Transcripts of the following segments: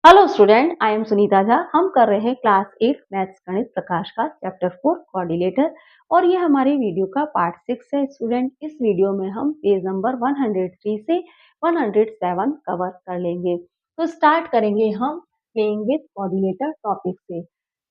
Hello student, I am Sunita Jha. हम कर रहे हैं क्लास 8 मैथ्स गणित प्रकाश का चैप्टर 4 कोऑर्डिनेटर और ये हमारी वीडियो का पार्ट 6 है। स्टूडेंट, इस वीडियो में हम पेज नंबर 103 से 107 कवर कर लेंगे। तो स्टार्ट करेंगे हम प्लेइंग विद कोऑर्डिनेटर टॉपिक से।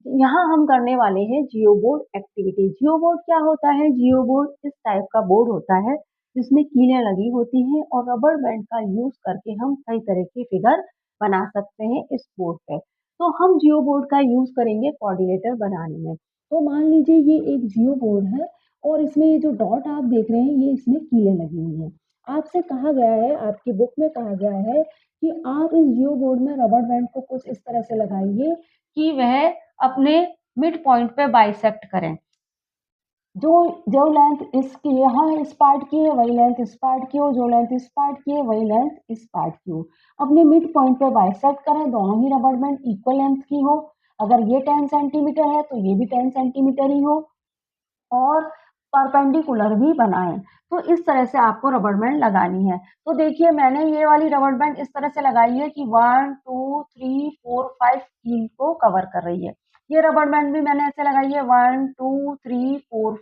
यहाँ हम करने वाले हैं जियो बोर्ड एक्टिविटी। जियो बोर्ड क्या होता है? जियो बोर्ड इस टाइप का बोर्ड होता है जिसमें कीलें लगी होती हैं और रबर बैंड का यूज करके हम कई तरह की फिगर बना सकते हैं इस बोर्ड पे। तो हम जियो बोर्ड का यूज करेंगे कोऑर्डिनेटर बनाने में। तो मान लीजिए ये एक जियो बोर्ड है और इसमें ये जो डॉट आप देख रहे हैं ये इसमें कीलें लगी हुई हैं। आपसे कहा गया है, आपकी बुक में कहा गया है कि आप इस जियो बोर्ड में रबर बैंड को कुछ इस तरह से लगाइए कि वह अपने मिड पॉइंट पे बाइसेक्ट करें। जो जो लेंथ इसकी यहाँ इस पार्ट की है वही लेंथ इस पार्ट की हो, जो लेंथ इस पार्ट की है वही लेंथ इस पार्ट की हो। अपने मिड पॉइंट पे बाइसेक्ट करें, दोनों ही रबर बैंड इक्वल लेंथ की हो। अगर ये 10 सेंटीमीटर है तो ये भी 10 सेंटीमीटर ही हो और परपेंडिकुलर भी बनाएं। तो इस तरह से आपको रबर बैंड लगानी है। तो देखिए मैंने ये वाली रबर बैंड इस तरह से लगाई है कि 1 2 3 4 5 कील को कवर कर रही है। ये रबर बैंड भी मैंने ऐसे लगाई है 1 2 3 4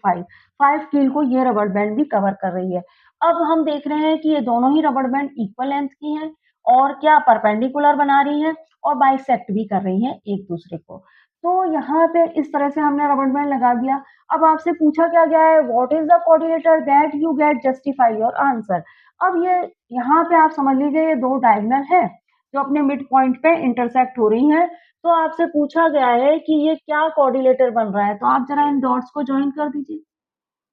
5 कील को ये रबर बैंड भी कवर कर रही है। अब हम देख रहे हैं कि ये दोनों ही रबर बैंड इक्वल लेंथ की हैं और क्या परपेंडिकुलर बना रही हैं और बाइसेक्ट भी कर रही हैं एक दूसरे को। तो यहाँ पे इस तरह से हमने रबर बैंड लगा दिया। अब आपसे पूछा क्या गया है, what is the coordinator that you gate, justify your answer. अब ये यहाँ पे आप समझ लीजिए ये दो डायगोनल है जो अपने मिड पॉइंट पे इंटरसेक्ट हो रही हैं। तो आपसे पूछा गया है कि ये क्या कोऑर्डिनेटर बन रहा है। तो आप जरा इन डॉट्स को ज्वाइन कर दीजिए,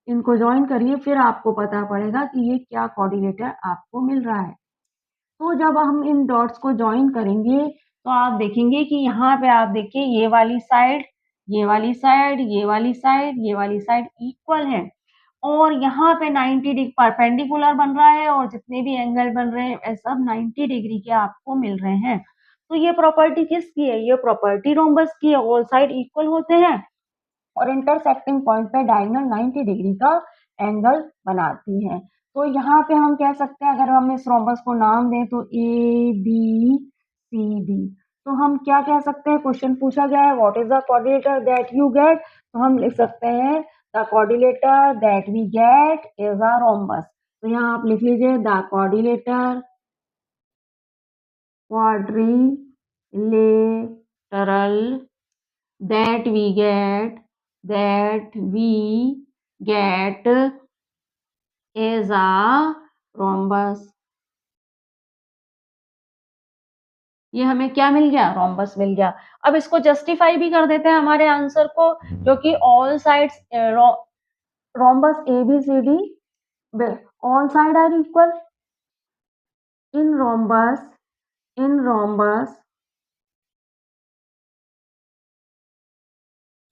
इनको ज्वाइन करिए, फिर आपको पता पड़ेगा कि ये क्या कोऑर्डिनेटर आपको मिल रहा है। तो जब हम इन डॉट्स को ज्वाइन करेंगे तो आप देखेंगे कि यहाँ पे आप देखिए ये वाली साइड, ये वाली साइड, ये वाली साइड, ये वाली साइड इक्वल है और यहाँ पे 90 डिग्री परपेंडिकुलर बन रहा है और जितने भी एंगल बन रहे हैं वे सब 90 डिग्री के आपको मिल रहे हैं। तो ये प्रॉपर्टी किसकी है? ये प्रॉपर्टी रोम्बस की है। ऑल साइड इक्वल होते हैं और इंटरसेक्टिंग पॉइंट पे डायगोनल 90 डिग्री का एंगल बनाती है। तो यहाँ पे हम कह सकते हैं, अगर हम इस रोम्बस को नाम दें तो ए बी सी डी। तो हम क्या कह सकते हैं? क्वेश्चन पूछा गया है what is the coordinator that you get, तो हम लिख सकते हैं the coordinator that we get is a rhombus. तो यहाँ आप लिख लीजिए the coordinator quadrilateral that we get is a rhombus। ये हमें क्या मिल गया? रोम्बस मिल गया। अब इसको जस्टिफाई भी कर देते हैं हमारे आंसर को, क्योंकि all sides rhombus A B C D all side are equal in rhombus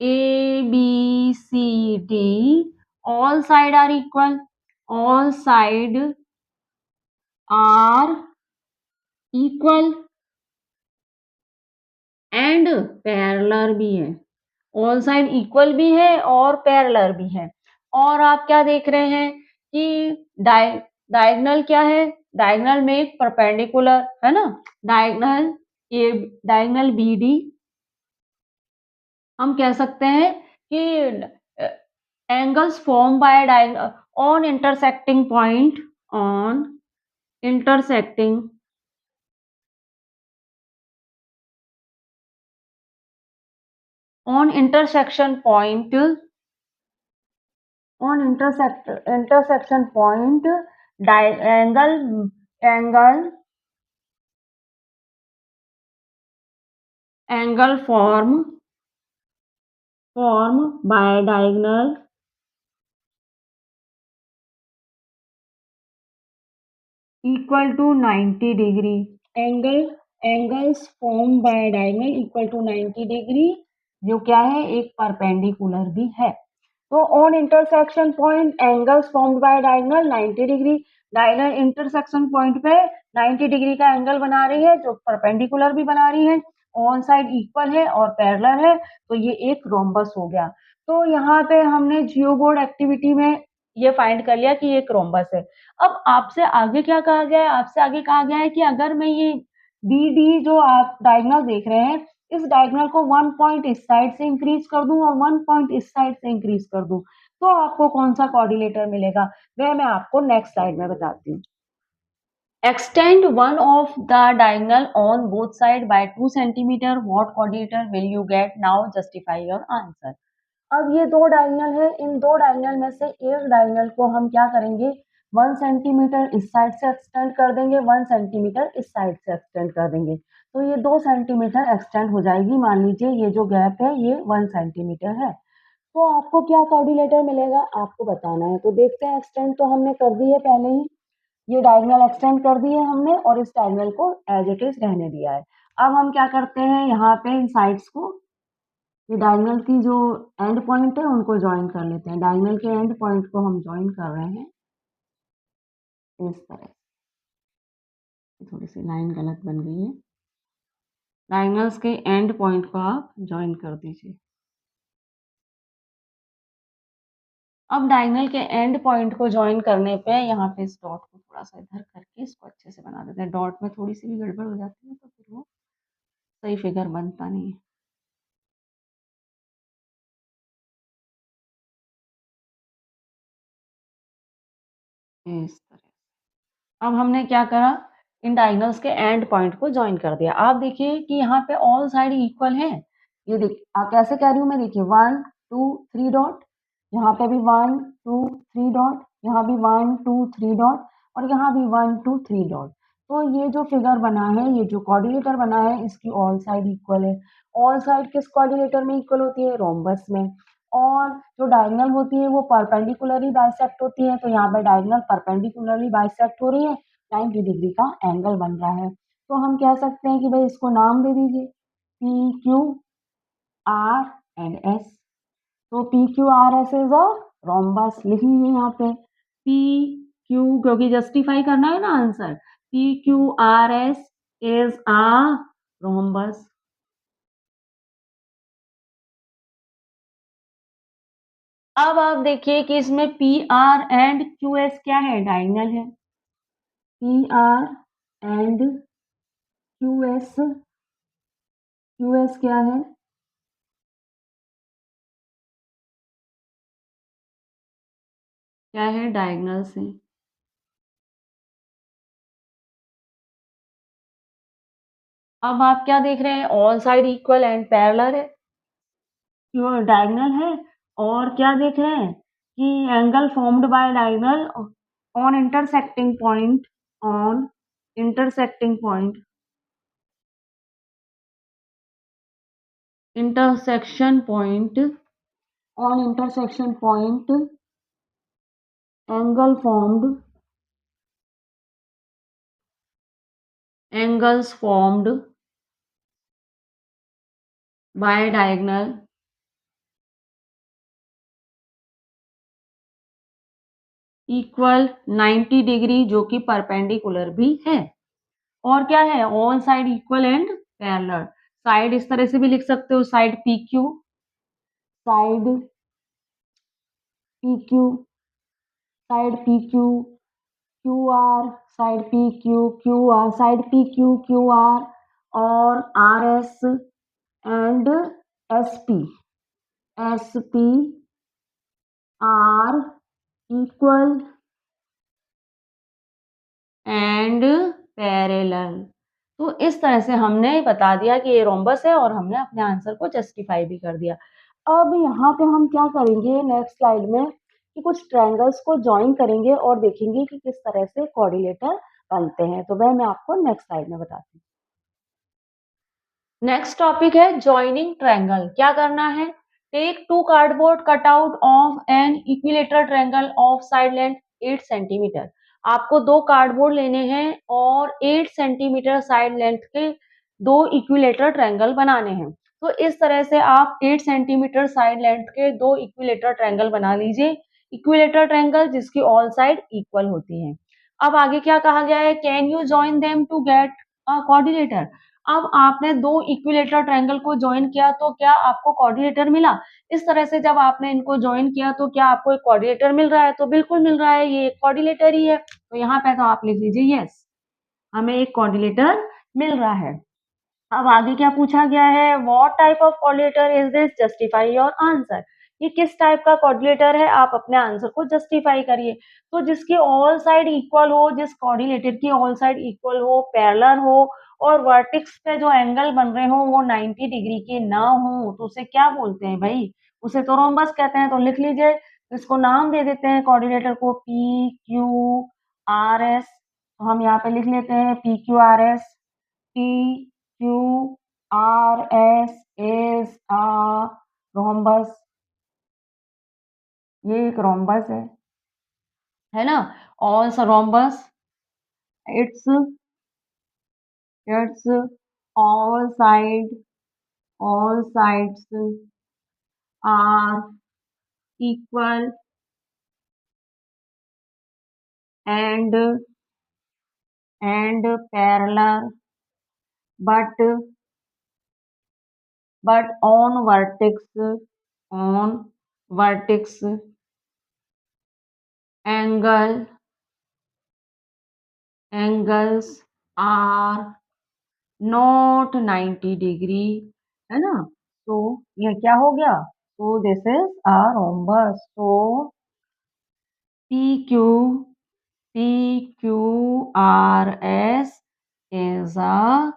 A B C D all side are equal, all side are equal and parallel भी है। ऑल साइड इक्वल भी है और parallel भी है। और आप क्या देख रहे हैं कि डायगोनल क्या है? डायगोनल में एक परपेंडिकुलर है ना, diagonal A diagonal B D. हम कह सकते हैं कि angles form by diagonal on intersecting point, on intersecting on intersection point angle form by diagonal equal to 90 degree। angles formed by diagonal equal to 90 degree, जो क्या है? एक perpendicular भी है। तो on intersection point angles formed by diagonal 90 degree. Diagonal intersection point पे 90 degree का angle बना रही है जो परपेंडिकुलर भी बना रही है, ऑन साइड इक्वल है और पैरेलल है। तो ये एक रोम्बस हो गया। तो यहाँ पे हमने जियो बोर्ड एक्टिविटी में ये फाइंड कर लिया कि ये एक रोम्बस है। अब आपसे आगे क्या कहा गया है? आपसे आगे कहा गया है कि अगर मैं ये बी डी जो आप डायगोनल देख रहे हैं, इस डायगोनल को 1 पॉइंट इस साइड से इंक्रीज कर दूं और 1 पॉइंट इस साइड से इंक्रीज कर दूं, तो आपको कौन सा कोऑर्डिनेटर मिलेगा, वह मैं आपको नेक्स्ट स्लाइड में बताती हूँ। Extend one of the diagonal on both sides by 2 centimeter. What coordinator will you get? Now justify your answer. अब ये दो डायगोनल है, इन दो डायगोनल में से एक डायगोनल को हम क्या करेंगे, 1 सेंटीमीटर इस साइड से एक्सटेंड कर देंगे, 1 सेंटीमीटर इस साइड से एक्सटेंड कर देंगे, तो ये 2 सेंटीमीटर एक्सटेंड हो जाएगी। मान लीजिए ये जो गैप है ये 1 सेंटीमीटर है, तो आपको क्या कोऑर्डिनेटर मिलेगा आपको बताना है। तो देखते हैं, एक्सटेंड तो हमने कर दी है पहले ही, ये डायगोनल एक्सटेंड कर दी है हमने और इस डायगोनल को एज इट इज रहने दिया है। अब हम क्या करते हैं, यहाँ पे इन साइड्स को, ये डायगोनल की जो एंड पॉइंट है उनको ज्वाइन कर लेते हैं। डायगोनल के एंड पॉइंट को हम ज्वाइन कर रहे हैं इस तरह। थोड़ी सी लाइन गलत बन गई है। डायगोनल्स के एंड पॉइंट को आप ज्वाइन कर दीजिए। अब डायगोनल के एंड पॉइंट को ज्वाइन करने पे यहाँ पे इस डॉट को थोड़ा सा इधर करके इसको अच्छे से बना देते हैं। डॉट में थोड़ी सी भी गड़बड़ हो जाती है तो फिर वो सही फिगर बनता नहीं है। इस तरह। अब हमने क्या करा, इन डायगोनल्स के एंड पॉइंट को ज्वाइन कर दिया। आप देखिए कि यहाँ पे ऑल साइड इक्वल है। ये देखिए कैसे कह रही हूँ मैं, देखिए 1 2 3 डॉट, यहाँ पे भी 1 2 3 डॉट, यहाँ भी 1 2 3 डॉट और यहाँ भी 1 2 3 डॉट। तो ये जो फिगर बना है, ये जो कोऑर्डिनेटर बना है, इसकी ऑल साइड इक्वल है। ऑल साइड किस कोऑर्डिनेटर में इक्वल होती है, रोम्बस में। और जो डायगोनल होती है वो परपेंडिकुलरली बाइसेक्ट होती है, तो यहाँ पे डायगोनल परपेंडिकुलरली बाइसेक्ट हो रही है, 90 डिग्री का एंगल बन रहा है। तो हम कह सकते हैं कि भाई इसको नाम दे दीजिए P Q R and S. तो P Q R S is a rhombus, लिख लीजिए यहाँ पे पी क्यू, क्योंकि जस्टिफाई करना है ना answer. P Q R S is a rhombus. अब आप देखिए कि इसमें P R and Q S क्या है, डायगोनल है। P R and Q S क्या है, क्या है, डायगोनल से। अब आप क्या देख रहे हैं, all side equal and parallel है, क्यों डायगोनल है। और क्या देख रहे हैं कि angle formed by diagonal on intersecting point, on intersecting point, intersection point, on intersection point angle formed, angles formed by diagonal equal 90 degree, जो कि परपेंडिकुलर भी है। और क्या है, all side equal and parallel. Side इस तरह से भी लिख सकते हो, side P Q, side P Q, side P Q Q R, side P Q Q R, side P Q Q R और R S and S P R equal and parallel. तो इस तरह से हमने बता दिया कि ये रोम्बस है और हमने अपने आंसर को जस्टिफाई भी कर दिया। अब यहाँ पे हम क्या करेंगे नेक्स्ट स्लाइड में कि कुछ ट्रायंगल्स को ज्वाइन करेंगे और देखेंगे कि किस तरह से कोऑर्डिनेटर बनते हैं, तो वह मैं आपको नेक्स्ट स्लाइड में बताती हूँ। नेक्स्ट टॉपिक है जॉइनिंग ट्रायंगल। क्या करना है, take 2 cardboard cutout of an equilateral triangle of side length 8 centimetre. आपको 2 कार्डबोर्ड लेने हैं और 8 सेंटीमीटर साइड लेंथ के 2 इक्विलेटरल ट्रायंगल बनाने हैं। तो इस तरह से आप 8 सेंटीमीटर साइड लेंथ के 2 इक्विलेटरल ट्रायंगल बना लीजिए। इक्विलेटरल ट्रायंगल जिसकी ऑल साइड इक्वल होती है। अब आगे क्या कहा गया है, can you join them to get a coordinator. अब आपने 2 इक्विलेटरल ट्रायंगल को ज्वाइन किया तो क्या आपको कोऑर्डिनेटर मिला। इस तरह से जब आपने इनको ज्वाइन किया तो क्या आपको एक कोऑर्डिनेटर मिल रहा है, तो बिल्कुल मिल रहा है, ये एक कोऑर्डिनेटर ही है। तो यहाँ पे तो आप लिख लीजिए यस, हमें एक कोऑर्डिनेटर मिल रहा है। अब आगे क्या पूछा गया है, what type of coordinator is this, justify your answer. ये किस टाइप का कोऑर्डिनेटर है, आप अपने आंसर को जस्टिफाई करिए। तो जिसके ऑल साइड इक्वल हो, जिस कोऑर्डिनेटर की ऑल साइड इक्वल हो, पैरेलल हो और वर्टेक्स पे जो एंगल बन रहे हो वो 90 डिग्री के ना हो, तो उसे क्या बोलते हैं भाई, उसे तो रोम्बस कहते हैं। तो लिख लीजिए, इसको नाम दे देते हैं कोऑर्डिनेटर को पी क्यू आर एस। तो हम यहाँ पे लिख लेते हैं P Q R S. P Q R S is a rhombus। ये एक रोम्बस है ना। Also rhombus, its all sides are equal and parallel, but on vertex angles are not 90 degree, है ना। तो ये क्या हो गया, तो दिस इज अ रोम्बस। तो P Q R S is a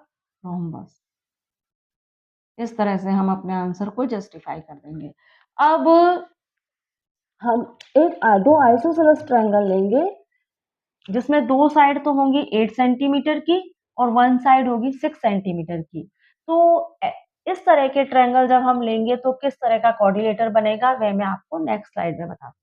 rhombus. इस तरह से हम अपने आंसर को जस्टिफाई कर देंगे। अब हम दो आइसोसेलेस ट्रायंगल लेंगे जिसमें दो साइड तो होंगी 8 सेंटीमीटर की और वन साइड होगी 6 सेंटीमीटर की। तो इस तरह के ट्रायंगल जब हम लेंगे तो किस तरह का कोऑर्डिनेटर बनेगा, वह मैं आपको नेक्स्ट स्लाइड में बताती हूँ।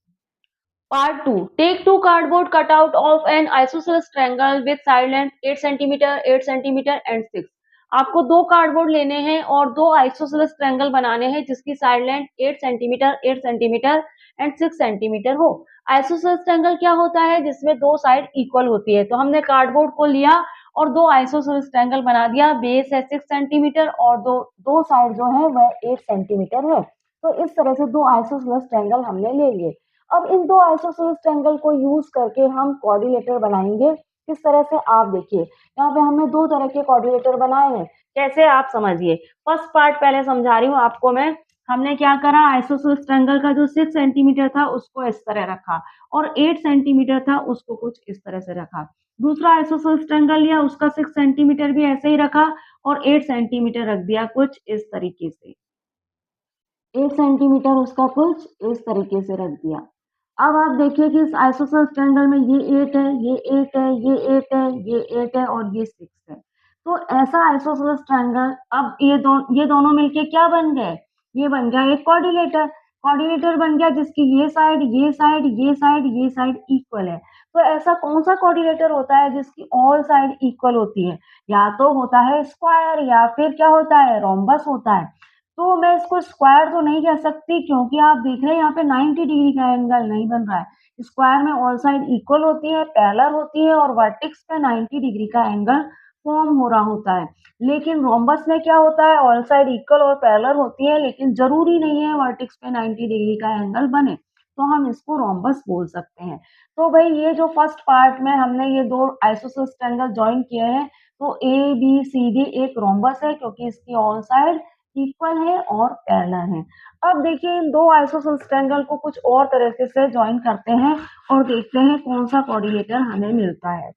Part 2. Take two cardboard cutout of an isosceles triangle with side length 8 cm, 8 cm and 6। आपको दो कार्डबोर्ड लेने हैं और दो आइसोसेलेस ट्रायंगल बनाने हैं जिसकी side length 8 centimetre, 8 centimetre and 6 centimetre हो। आइसोसेलेस ट्रायंगल क्या होता है, जिसमें दो साइड इक्वल होती है। तो हमने कार्डबोर्ड को लिया और दो आइसोसेलेस ट्रायंगल बना दिया। बेस है 6 सेंटीमीटर और दो साइड जो है वह 8 सेंटीमीटर है। तो इस तरह से दो आइसोसेलेस ट्रायंगल हमने ले लिए। अब इन दो आइसोसेलेस ट्रायंगल को यूज करके हम कोऑर्डिनेटर बनाएंगे। किस तरह से, आप देखिए यहाँ पे हमने दो तरह के कोऑर्डिनेटर बनाए हैं। कैसे, आप समझिए। फर्स्ट पार्ट पहले समझा रही हूँ आपको मैं। हमने क्या करा, आइसोसेलेस ट्रायंगल का जो 6 सेंटीमीटर था उसको इस तरह रखा और 8 सेंटीमीटर था उसको कुछ इस तरह से रखा। दूसरा आइसोसेलेस ट्रायंगल लिया, उसका 6 सेंटीमीटर भी ऐसे ही रखा और 8 सेंटीमीटर रख दिया कुछ इस तरीके से। 8 सेंटीमीटर उसका कुछ इस तरीके से रख दिया। अब आप देखिए कि इस आइसोसेलेस ट्रायंगल में ये 8 है, ये 8 है, ये 8 है, ये 8 है और ये 6 है। तो ऐसा आइसोसेलेस ट्रायंगल, अब ये दोनों मिलके क्या बन गए, ये बन गया एक कोऑर्डिनेटर। कोऑर्डिनेटर बन गया जिसकी ये साइड, ये साइड, ये साइड, ये साइड इक्वल है। तो ऐसा कौन सा कोऑर्डिनेटर होता है जिसकी ऑल साइड इक्वल होती है, या तो होता है स्क्वायर या फिर क्या होता है, रोम्बस होता है। तो मैं इसको स्क्वायर तो नहीं कह सकती क्योंकि आप देख रहे हैं यहाँ पे 90 डिग्री का एंगल नहीं बन रहा है। स्क्वायर में ऑल साइड इक्वल होती है, पैरेलल होती है और वर्टेक्स पे 90 डिग्री का एंगल फॉर्म हो रहा होता है। लेकिन रोम्बस में क्या होता है, ऑल साइड इक्वल और पैरेलल होती है लेकिन जरूरी नहीं है वर्टेक्स पे 90 डिग्री का एंगल बने, तो हम इसको रोम्बस बोल सकते हैं। तो भाई ये जो फर्स्ट पार्ट में हमने ये दो आइसोसेलेस ट्रायंगल ज्वाइन किए हैं, तो ए बी सी डी एक रोम्बस है क्योंकि इसकी ऑल साइड इक्वल है और पैरेलल है। अब देखिए इन दो आइसोसेलेस ट्रायंगल को कुछ और तरीके से ज्वाइन करते हैं और देखते हैं कौन सा कोऑर्डिनेटर हमें मिलता है।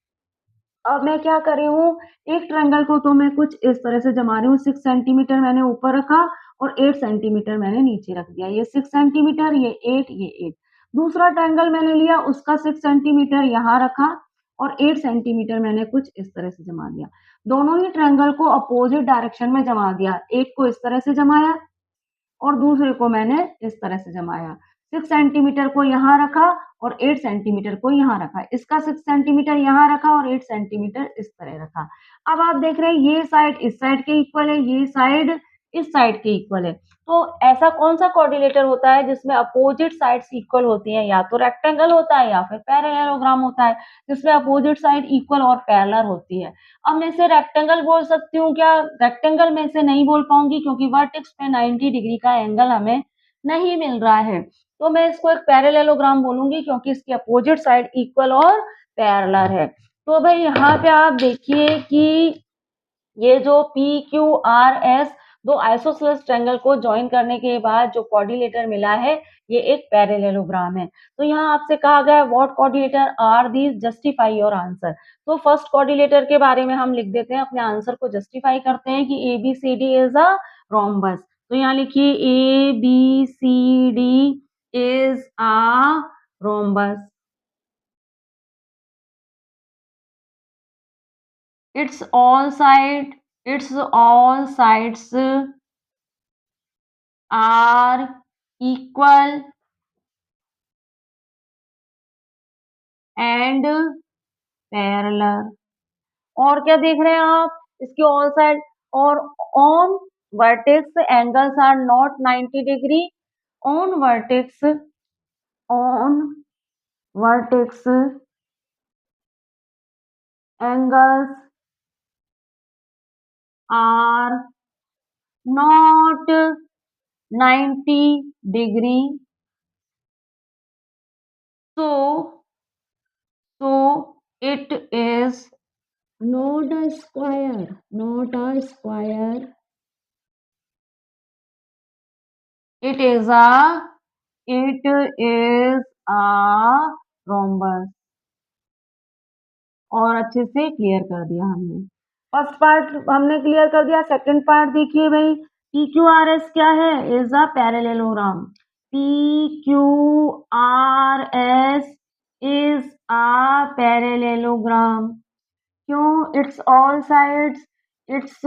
अब मैं क्या कर रही हूँ, एक ट्रायंगल को तो मैं कुछ इस तरह से जमा रही हूँ। 6 सेंटीमीटर मैंने ऊपर रखा और 8 सेंटीमीटर मैंने नीचे रख दिया। ये 6 सेंटीमीटर, ये 8, ये 8। दूसरा ट्रायंगल मैंने लिया, उसका 6 सेंटीमीटर यहाँ रखा और 8 सेंटीमीटर मैंने कुछ इस तरह से जमा दिया। दोनों ही ट्रायंगल को अपोजिट डायरेक्शन में जमा दिया। एक को इस तरह से जमाया और दूसरे को मैंने इस तरह से जमाया। 6 सेंटीमीटर को यहाँ रखा और 8 सेंटीमीटर को यहाँ रखा। इसका 6 सेंटीमीटर यहाँ रखा और 8 सेंटीमीटर इस तरह रखा। अब आप देख रहे हैं ये साइड इस साइड के इक्वल है, ये साइड इस साइड के इक्वल है। तो ऐसा कौन सा कोऑर्डिनेटर होता है जिसमें अपोजिट साइड्स इक्वल होती हैं, या तो रेक्टेंगल होता है या फिर पैरेललोग्राम होता है जिसमें अपोजिट साइड इक्वल और पैरेलल होती है। अब मैं इसे रेक्टेंगल बोल सकती हूँ क्या, रेक्टेंगल में इसे नहीं बोल पाऊंगी क्योंकि वर्टेक्स पे 90 डिग्री का एंगल हमें नहीं मिल रहा है। तो मैं इसको एक पैरेललोग्राम बोलूंगी क्योंकि इसकी अपोजिट साइड इक्वल और पैरेलल है। तो भाई यहाँ पे आप देखिए कि ये जो पी क्यू आर एस दो आइसोसेलेस ट्रायंगल को ज्वाइन करने के बाद जो कोऑर्डिनेटर मिला है, ये एक पैरेललोग्राम है। तो यहाँ आपसे कहा गया है what coordinator are these, justify your answer. तो फर्स्ट कोऑर्डिनेटर के बारे में हम लिख देते हैं, अपने आंसर को जस्टिफाई करते हैं कि A B C D is a rhombus. तो यहाँ लिखिए A B C D is a rhombus. its all side its all sides are equal and parallel। और क्या देख रहे हैं आप, इसकी ऑल साइड और on vertex angles are not 90 degree. On vertex angles are not 90 degree. So it is not a square, not a square. It is a rhombus। और अच्छे से क्लियर कर दिया हमने। फर्स्ट पार्ट हमने क्लियर कर दिया। सेकंड पार्ट देखिए भाई, पी क्यू आर एस क्या है, is a parallelogram. P Q R S is a parallelogram. क्यों? It's all sides, it's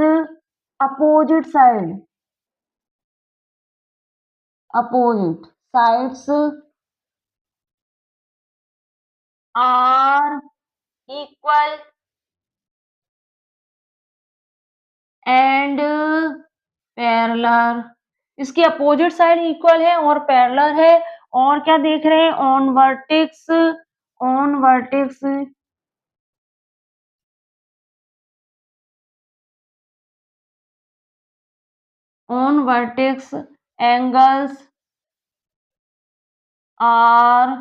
opposite side, opposite sides are equal and parallel. इसकी opposite side equal है और parallel है। और क्या देख रहे हैं, on vertex, on vertex on vertex angles are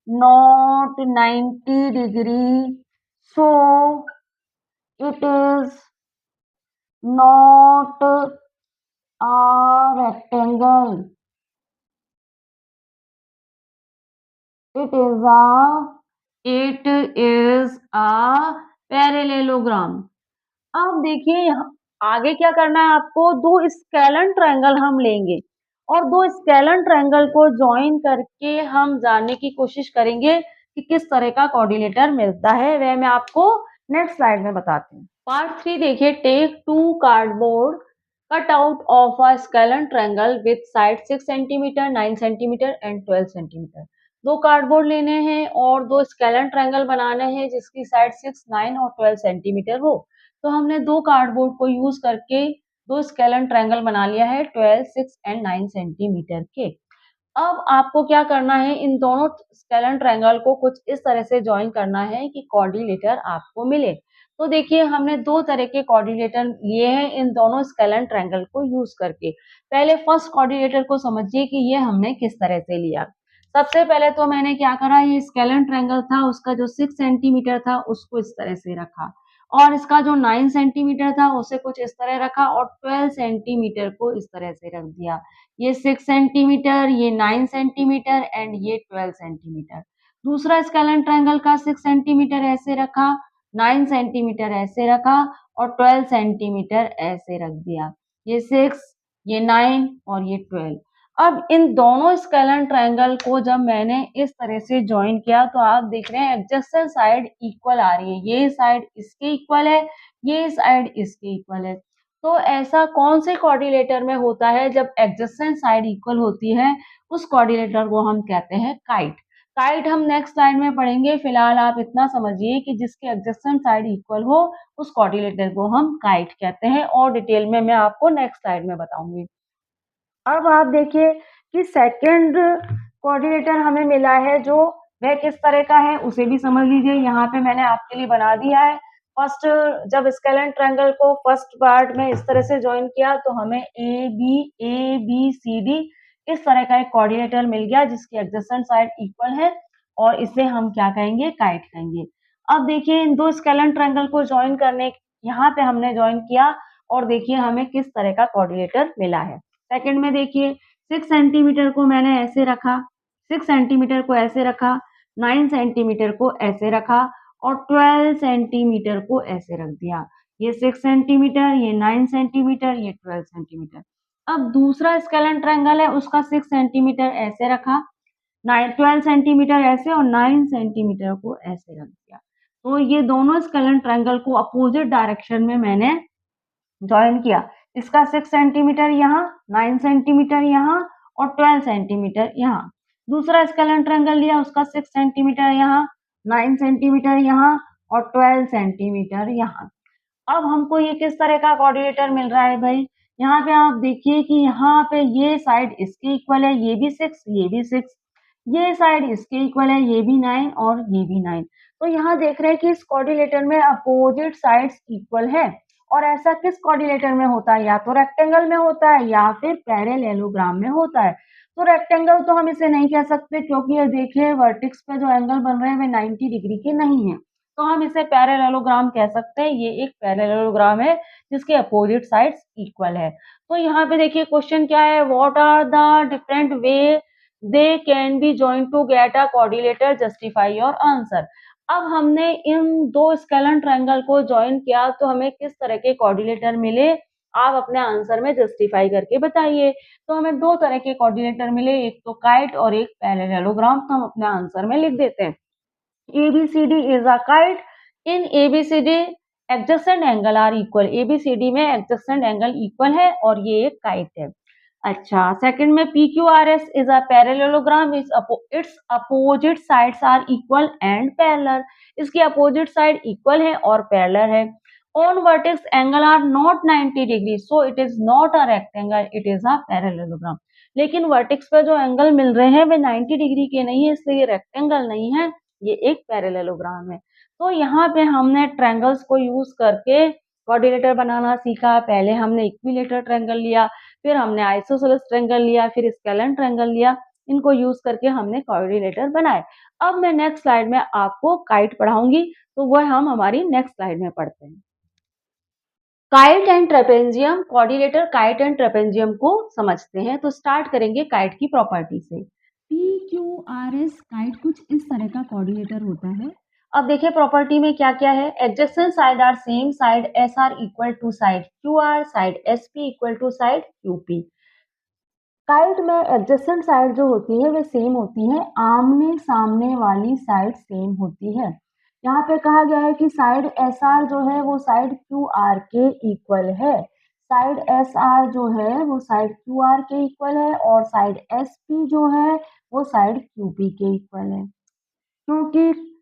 not 90 degree, so it is not a rectangle, it is a parallelogram। अब देखिए यहाँ आगे क्या करना है आपको, दो स्केलन ट्रायंगल हम लेंगे और दो स्केलन ट्रायंगल को ज्वाइन करके हम जानने की कोशिश करेंगे कि किस तरह का कोऑर्डिनेटर मिलता है। वह मैं आपको नेक्स्ट स्लाइड में बताती हूँ। पार्ट 3 देखिए, take two cardboard cut out of a scalene triangle with side 6 centimetre, 9 centimetre and 12 centimetre. दो कार्डबोर्ड लेने हैं और दो स्केलन ट्रायंगल बनाने हैं जिसकी साइड 6, 9 और 12 सेंटीमीटर हो। तो हमने दो कार्डबोर्ड को यूज करके दो स्केलन ट्रायंगल बना लिया है 12, 6 एंड 9 सेंटीमीटर के। अब आपको क्या करना है, इन दोनों स्केलन ट्रायंगल को कुछ इस तरह से ज्वाइन करना है कि कोऑर्डिनेटर आपको मिले। तो देखिए हमने दो तरह के कोऑर्डिनेटर लिए हैं इन दोनों स्केलन ट्रायंगल को यूज करके। पहले फर्स्ट कोऑर्डिनेटर को समझिए कि ये हमने किस तरह से लिया। सबसे पहले तो मैंने क्या करा, ये स्केलन ट्रायंगल था उसका जो 6 सेंटीमीटर था उसको इस तरह से रखा और इसका जो 9 सेंटीमीटर था उसे कुछ इस तरह रखा और 12 सेंटीमीटर को इस तरह से रख दिया। ये 6 सेंटीमीटर, ये 9 सेंटीमीटर एंड ये 12 सेंटीमीटर। दूसरा स्केलन ट्रायंगल का 6 सेंटीमीटर ऐसे रखा, 9 सेंटीमीटर ऐसे रखा और 12 सेंटीमीटर ऐसे रख दिया। ये 6, ये 9 और ये 12। अब इन दोनों स्केलन ट्रायंगल को जब मैंने इस तरह से ज्वाइन किया तो आप देख रहे हैं एडजेसेंट साइड इक्वल आ रही है। ये साइड इसके इक्वल है, ये साइड इसके इक्वल है। तो ऐसा कौन से कोऑर्डिनेटर में होता है जब एडजेसेंट साइड इक्वल होती है, उस कोऑर्डिनेटर को हम कहते हैं काइट। काइट हम नेक्स्ट स्लाइड में पढ़ेंगे, फिलहाल आप इतना समझिए कि जिसके एडजेसेंट साइड इक्वल हो उस कोऑर्डिनेटर को हम काइट कहते हैं और डिटेल में मैं आपको नेक्स्ट स्लाइड में बताऊंगी। अब आप देखिए कि सेकंड कोऑर्डिनेटर हमें मिला है जो वह किस तरह का है उसे भी समझ लीजिए। यहाँ पे मैंने आपके लिए बना दिया है। फर्स्ट जब स्केलन ट्रायंगल को फर्स्ट पार्ट में इस तरह से ज्वाइन किया तो हमें ए बी सी डी इस तरह का एक कोऑर्डिनेटर मिल गया जिसकी एडजेसेंट साइड इक्वल है और इसे हम क्या कहेंगे, काइट कहेंगे। अब देखिए इन दो स्केलन ट्रायंगल को ज्वाइन करने यहाँ पे हमने ज्वाइन किया और देखिए हमें किस तरह का कोऑर्डिनेटर मिला है। सेकंड में देखिए 6 सेंटीमीटर को मैंने ऐसे रखा, 6 सेंटीमीटर को ऐसे रखा, 9 सेंटीमीटर को ऐसे रखा और 12 सेंटीमीटर को ऐसे रख दिया। ये 6 सेंटीमीटर, ये 9 सेंटीमीटर, ये 12 सेंटीमीटर। अब दूसरा स्केलेन ट्रायंगल है उसका 6 सेंटीमीटर ऐसे रखा, 12 सेंटीमीटर ऐसे और 9 सेंटीमीटर को ऐसे रख दिया। तो ये दोनों स्केलेन ट्रायंगल को अपोजिट डायरेक्शन में मैंने जॉइन किया। इसका 6 सेंटीमीटर यहाँ, 9 सेंटीमीटर यहाँ और 12 सेंटीमीटर यहाँ। दूसरा स्केलेन ट्रायंगल लिया उसका 6 सेंटीमीटर यहाँ, 9 सेंटीमीटर यहाँ और 12 सेंटीमीटर यहाँ। अब हमको ये किस तरह का कोऑर्डिनेटर मिल रहा है भाई? यहाँ पे आप देखिए कि यहाँ पे ये साइड इसके इक्वल है, ये भी 6, ये भी 6, ये साइड इसके इक्वल है, ये भी 9 और ये भी 9। तो यहाँ देख रहे हैं कि इस कोऑर्डिनेटर में अपोजिट साइड्स इक्वल है और ऐसा किस कोऑर्डिनेटर में होता है? या तो रेक्टेंगल में होता है या फिर पैरेललोग्राम में होता है। तो रेक्टेंगल तो हम इसे नहीं कह सकते क्योंकि ये देखिए वर्टेक्स पे जो एंगल बन रहे हैं वे 90 डिग्री के नहीं है। तो हम इसे पैरेललोग्राम कह सकते हैं। ये एक पैरेललोग्राम है जिसके अपोजिट साइड्स इक्वल है। तो यहाँ पे देखिए क्वेश्चन क्या है? What are the different way they can be joined to get a coordinator, justify your answer. अब हमने इन दो स्केलेन ट्रायंगल को जॉइन किया तो हमें किस तरह के कोऑर्डिनेटर मिले? आप अपने आंसर में जस्टिफाई करके बताइए। तो हमें दो तरह के कोऑर्डिनेटर मिले, एक तो काइट और एक पैरेललोग्राम। तो हम अपने आंसर में लिख देते हैं। ABCD is a kite. In ABCD adjacent angle are equal. ABCD में adjacent angle equal है और ये एक kite है। अच्छा, सेकंड में PQRS is a parallelogram. Its opposite sides are equal and parallel. इसकी opposite side equal है और parallel है। On vertex angle are not 90 degree, so it is not a rectangle. It is a parallelogram. लेकिन vertex पे जो angle मिल रहे हैं वे 90 degree के नहीं है, इसलिए ये रेक्टेंगल नहीं है, ये एक पैरेललोग्राम है। तो यहाँ पे हमने ट्रायंगल्स को यूज करके कोऑर्डिनेटर बनाना सीखा। पहले हमने इक्विलेटरल ट्रायंगल लिया, फिर हमने आइसोसेलेस ट्रायंगल लिया, फिर स्केलेन ट्रायंगल लिया। इनको यूज करके हमने कोऑर्डिनेटर बनाए। अब मैं नेक्स्ट स्लाइड में आपको काइट पढ़ाऊंगी, तो वह हम हमारी नेक्स्ट स्लाइड में पढ़ते हैं। Kite and trapezium, coordinator kite and trapezium को समझते हैं। तो स्टार्ट करेंगे काइट की प्रॉपर्टी से। PQRS काइट कुछ इस तरह का कोऑर्डिनेटर होता है। अब देखिए प्रॉपर्टी में क्या क्या है। Adjacent side are same, side SR equal to side QR, side SP equal to side QP। Kite में एडजेसेंट साइड जो होती है वे सेम होती है, आमने सामने वाली साइड सेम होती है। यहाँ पे कहा गया है कि साइड SR जो है वो साइड QR के इक्वल है, साइड SR जो है वो साइड QR के इक्वल है और साइड SP जो है वो साइड QP के इक्वल है। क्योंकि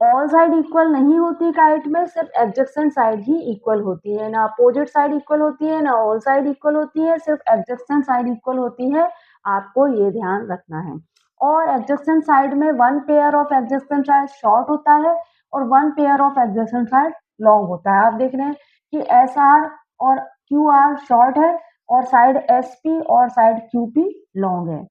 ऑल साइड इक्वल नहीं होती काइट में, सिर्फ एडजेसेंट साइड ही इक्वल होती है। ना अपोजिट साइड इक्वल होती है, ना ऑल साइड इक्वल होती है, सिर्फ एडजेसेंट साइड इक्वल होती है। आपको ये ध्यान रखना है। और एडजेसेंट साइड में one pair of adjacent side short होता है और one pair of adjacent side long होता है। आप देख रहे हैं कि SR और QR शॉर्ट है और साइड SP और साइड QP लॉन्ग है।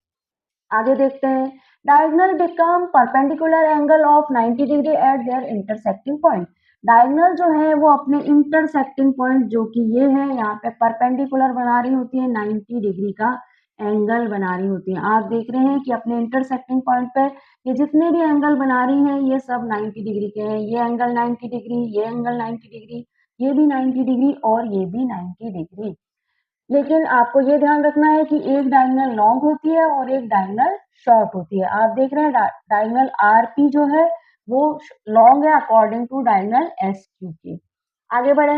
आगे देखते हैं। Diagonal become perpendicular angle of 90 degree at there intersecting point. Diagonal जो है वो अपने इंटरसेक्टिंग पॉइंट जो कि ये है यहाँ पे परपेंडिकुलर बना रही होती है, 90 डिग्री का एंगल बना रही होती है। आप देख रहे हैं कि अपने इंटरसेक्टिंग पॉइंट पे ये जितने भी एंगल बना रही हैं ये सब 90 डिग्री के हैं। ये एंगल 90 डिग्री, ये एंगल 90 डिग्री, ये भी 90 डिग्री और ये भी 90 डिग्री। लेकिन आपको ये ध्यान रखना है कि एक डायगोनल लॉन्ग होती है और एक डायगोनल शॉर्ट होती है। आप देख रहे हैं डायगोनल RP जो है वो लॉन्ग है अकॉर्डिंग टू डायगोनल SQ के। आगे बढ़े।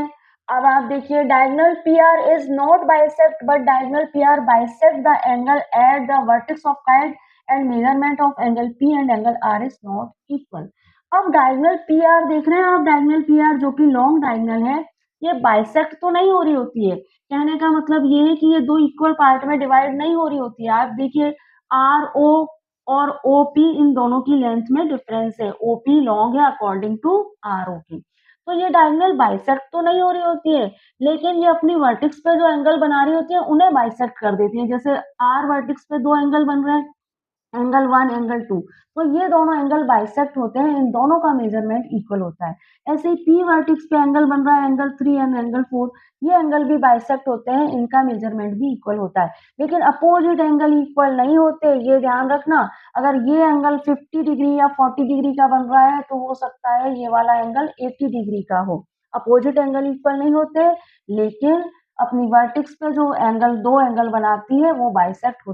अब आप देखिए diagonal PR is not bisect but diagonal PR bisect the angle at the vertex of kite and measurement of angle P and angle R is not equal. अब diagonal PR देख रहे हैं आप, डायगोनल PR जो कि long diagonal है ये bisect तो नहीं हो रही होती है। कहने का मतलब ये है कि ये दो इक्वल पार्ट में डिवाइड नहीं हो रही होती है। आप देखिए RO और OP इन दोनों की लेंथ में डिफरेंस है। OP लॉन्ग है अकॉर्डिंग टू RO की। तो ये डायगोनल बाइसेक्ट तो नहीं हो रही होती है, लेकिन ये अपनी वर्टेक्स पे जो एंगल बना रही होती है उन्हें बाइसेक्ट कर देती है। जैसे R वर्टेक्स पे दो एंगल बन रहे हैं, एंगल 1, एंगल 2, तो ये दोनों एंगल बाइसेक्ट होते हैं, इन दोनों का मेजरमेंट इक्वल होता है। ऐसे ही पी वर्टेक्स पे एंगल बन रहा है, एंगल 3 एंड एंगल 4, ये एंगल भी बाइसेक्ट होते हैं, इनका मेजरमेंट भी इक्वल होता है। लेकिन अपोजिट एंगल इक्वल नहीं होते, ये ध्यान रखना। अगर ये एंगल 50 डिग्री या 40 डिग्री का बन रहा है तो हो सकता है ये वाला एंगल 80 डिग्री का हो। अपोजिट एंगल इक्वल नहीं होते, लेकिन अपनी वर्टेक्स पे जो एंगल, दो एंगल बनाती है, वो बाइसेक्ट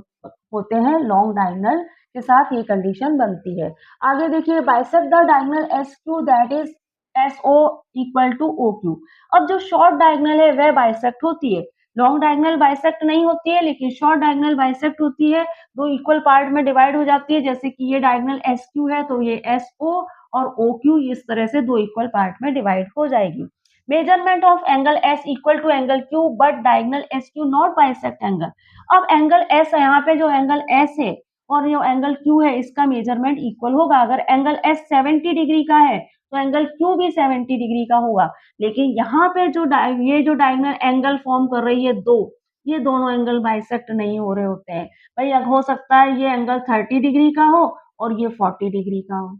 होते हैं लॉन्ग डायगोनल के साथ, ये कंडीशन बनती है। आगे देखिए, bisect the diagonal S Q that is S O equal to O Q. अब जो शॉर्ट डायगोनल है वह बाइसेक्ट होती है, लॉन्ग डायगोनल बाइसेक्ट नहीं होती है, लेकिन शॉर्ट डायगोनल बाइसेक्ट होती है, दो इक्वल पार्ट में डिवाइड हो जाती है। जैसे कि ये डायगोनल एस क्यू है तो ये एस ओ और ओ क्यू इस तरह से दो इक्वल पार्ट में डिवाइड हो जाएगी। Measurement of angle S equal to angle Q but diagonal S Q not bisect angle. अब एंगल एस है, यहाँ पे जो एंगल एस है और जो एंगल क्यू है, इसका मेजरमेंट इक्वल होगा। अगर एंगल एस 70 डिग्री का है तो एंगल क्यू भी 70 डिग्री का होगा। लेकिन यहाँ पे जो ये जो डायगोनल एंगल फॉर्म कर रही है दो, ये दोनों एंगल बाइसेक्ट नहीं हो रहे होते हैं। भाई अब हो सकता है ये एंगल 30 डिग्री का हो और ये 40 डिग्री का हो,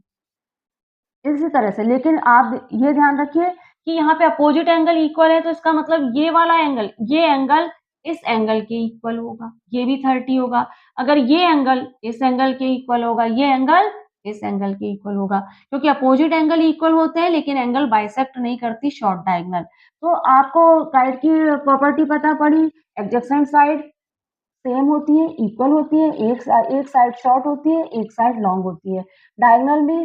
इसी तरह से। लेकिन आप ये ध्यान रखिए कि यहाँ पे अपोजिट एंगल इक्वल है, तो इसका मतलब ये वाला एंगल, ये एंगल इस एंगल के इक्वल होगा, ये भी 30 होगा। अगर ये एंगल इस एंगल के इक्वल होगा, ये एंगल इस एंगल के इक्वल होगा, क्योंकि अपोजिट एंगल इक्वल होते हैं लेकिन एंगल बाइसेक्ट नहीं करती शॉर्ट डायगोनल। तो आपको साइड की प्रॉपर्टी पता पड़ी, एडजेसेंट साइड सेम होती है, इक्वल होती है, एक साइड शॉर्ट होती है, एक साइड लॉन्ग होती है। डायगोनल भी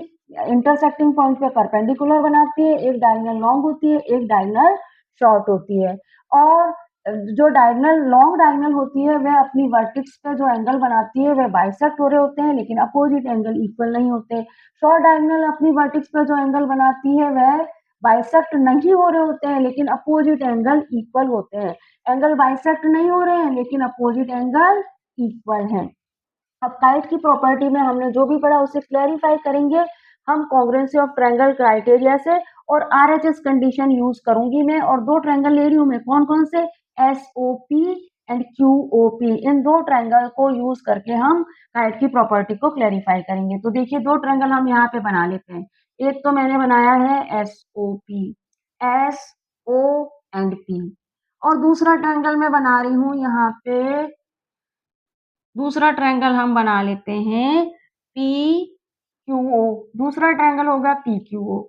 इंटरसेक्टिंग पॉइंट पे परपेंडिकुलर बनाती है, एक डायगोनल लॉन्ग होती है, एक डायगोनल शॉर्ट होती है। और जो डायगोनल लॉन्ग डायगोनल होती है वह अपनी वर्टेक्स पे जो एंगल बनाती है वह बाइसेक्ट हो रहे होते हैं, लेकिन अपोजिट एंगल इक्वल नहीं होते। शॉर्ट डायगोनल अपनी वर्टेक्स पे जो एंगल बनाती है वह बाइसेक्ट नहीं हो रहे होते हैं, लेकिन अपोजिट एंगल इक्वल होते हैं। एंगल बाइसेक्ट नहीं हो रहे हैं लेकिन अपोजिट एंगल इक्वल हैं। अब काइट की प्रॉपर्टी में हमने जो भी पढ़ा उसे क्लैरिफाई करेंगे हम कॉन्ग्रुएंसी ऑफ ट्रायंगल क्राइटेरिया से, और आरएचएस कंडीशन यूज करूंगी मैं। और दो ट्रायंगल ले रही हूं मैं, कौन कौन से, एसओपी एंड क्यूओपी, इन दो ट्रायंगल को यूज करके हम काइट की प्रॉपर्टी को क्लैरिफाई करेंगे। तो देखिए, दो ट्रायंगल हम यहाँ पे बना लेते हैं। एक तो मैंने बनाया है SOP, S O and P, और दूसरा ट्रायंगल मैं बना रही हूँ यहाँ पे, दूसरा ट्रायंगल हम बना लेते हैं पी क्यू ओ, दूसरा ट्रायंगल होगा पी क्यू ओ।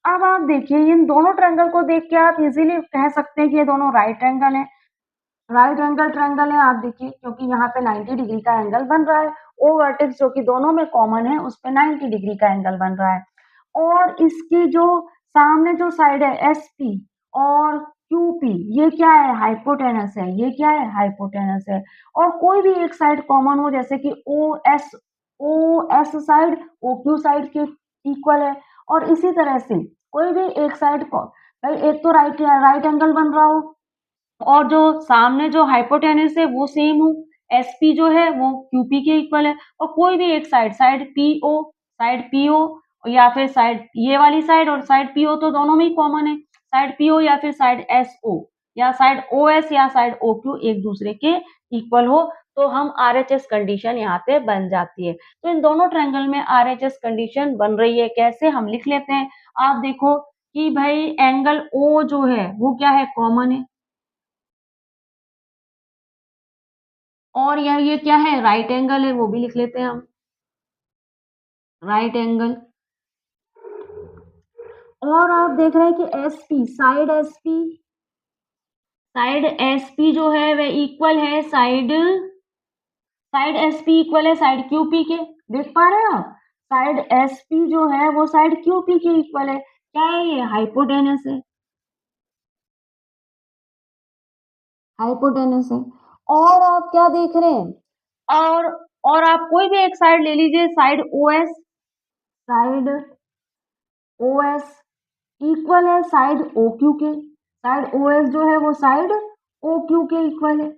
अब आप देखिए, इन दोनों ट्रायंगल को देख के आप इजीली कह सकते हैं कि ये दोनों राइट एंगल है, राइट एंगल ट्रायंगल है। आप देखिए, क्योंकि यहाँ पे 90 डिग्री का एंगल बन रहा है, ओ वर्टेक्स जो कि दोनों में कॉमन है उस पे 90 डिग्री का एंगल बन रहा है। और इसकी जो सामने जो साइड है एसपी और क्यूपी, ये क्या है, हाइपोटेनस है, ये क्या है, हाइपोटेनस है। और कोई भी एक साइड कॉमन हो, जैसे कि O S side O Q side के इक्वल है, और इसी तरह से कोई भी एक साइड को, भाई एक तो राइट राइट एंगल बन रहा हो और जो सामने जो हाइपोटेनस है वो सेम हो, एसपी जो है वो क्यूपी के इक्वल है, और कोई भी एक साइड पीओ या फिर साइड ये वाली साइड और साइड पीओ तो दोनों में ही कॉमन है, साइड पीओ या फिर साइड एसओ या साइड ओएस या साइड ओक्यू एक दूसरे के इक्वल हो, तो हम आरएचएस कंडीशन यहाँ पे बन जाती है। तो इन दोनों ट्रायंगल में आरएचएस कंडीशन बन रही है, कैसे हम लिख लेते हैं। आप देखो कि भाई एंगल ओ जो है वो क्या है, कॉमन है, और ये क्या है, राइट एंगल है, वो भी लिख लेते हैं हम, राइट एंगल। और आप देख रहे हैं कि एसपी, साइड एसपी जो है वह इक्वल है साइड एसपी इक्वल है साइड क्यूपी के, देख पा रहे हैं आप, साइड एसपी जो है वो साइड क्यूपी के इक्वल है। क्या है ये, हाइपोटेनस है, हाइपोटेनस है। और आप क्या देख रहे हैं, और आप कोई भी एक साइड ले लीजिए, side OS, side OS equal है साइड ओ क्यू के, साइड ओ एस जो है वो साइड ओ क्यू के इक्वल है।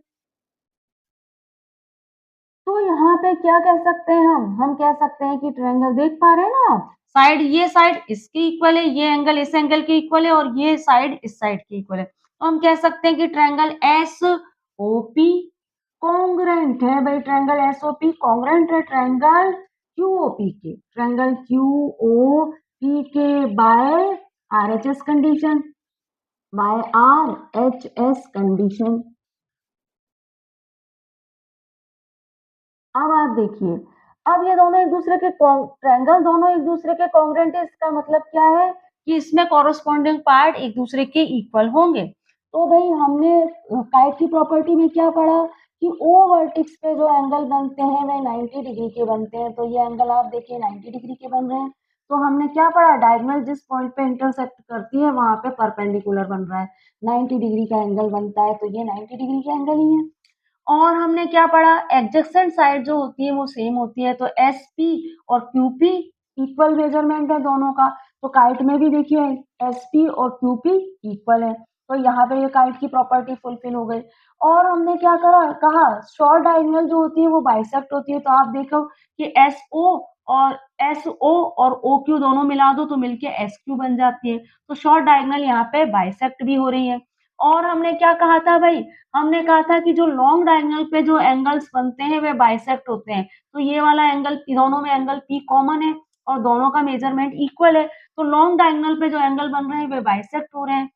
तो यहाँ पे क्या कह सकते हैं हम कह सकते हैं कि ट्रायंगल, देख पा रहे हैं ना आप, साइड ये साइड इसके इक्वल है, ये एंगल इस एंगल के इक्वल है, और ये साइड इस साइड के इक्वल है। तो हम कह सकते हैं कि triangle S O P congruent है भाई ट्रायंगल एसओपी, कॉन्ग्रेंट है ट्रायंगल क्यूओपी के, ट्रायंगल क्यूओपी के by RHS condition, by RHS condition. अब आप देखिए, अब ये दोनों एक दूसरे के ट्रायंगल दोनों एक दूसरे के कॉन्ग्रेंट है, इसका मतलब क्या है कि इसमें कॉरस्पॉन्डिंग पार्ट एक दूसरे के इक्वल होंगे। तो भाई हमने काइट की प्रॉपर्टी में क्या पढ़ा कि ओ वर्टिक्स पे जो एंगल बनते हैं वे 90 डिग्री के बनते हैं। तो ये एंगल आप देखिए 90 डिग्री के बन रहे हैं। तो हमने क्या पढ़ा, डायगोनल जिस पॉइंट पे इंटरसेक्ट करती है वहां पे परपेंडिकुलर बन रहा है, 90 डिग्री का एंगल बनता है, तो ये 90 डिग्री का एंगल ही है। और हमने क्या पढ़ा, एडजेसेंट साइड जो होती है वो सेम होती है, तो एस पी और क्यू पी इक्वल मेजरमेंट है दोनों का। तो काइट में भी देखिए एस पी और क्यू पी इक्वल है, तो यहाँ पे ये काइट की प्रॉपर्टी फुलफिल हो गई। और हमने क्या करा, कहा शॉर्ट डायगोनल जो होती है वो बाइसेक्ट होती है। तो आप देखो कि एस ओ और एस ओ और ओ क्यू दोनों मिला दो तो मिलके एस क्यू बन जाती है। तो शॉर्ट डायगोनल यहाँ पे बाइसेक्ट भी हो रही है। और हमने क्या कहा था भाई, हमने कहा था कि जो लॉन्ग डायगोनल पे जो एंगल्स बनते हैं वे बाइसेक्ट होते हैं। तो ये वाला एंगल, दोनों में एंगल पी कॉमन है और दोनों का मेजरमेंट इक्वल है, तो लॉन्ग डायगोनल पे जो एंगल बन रहे हैं वे बाइसेक्ट हो रहे हैं।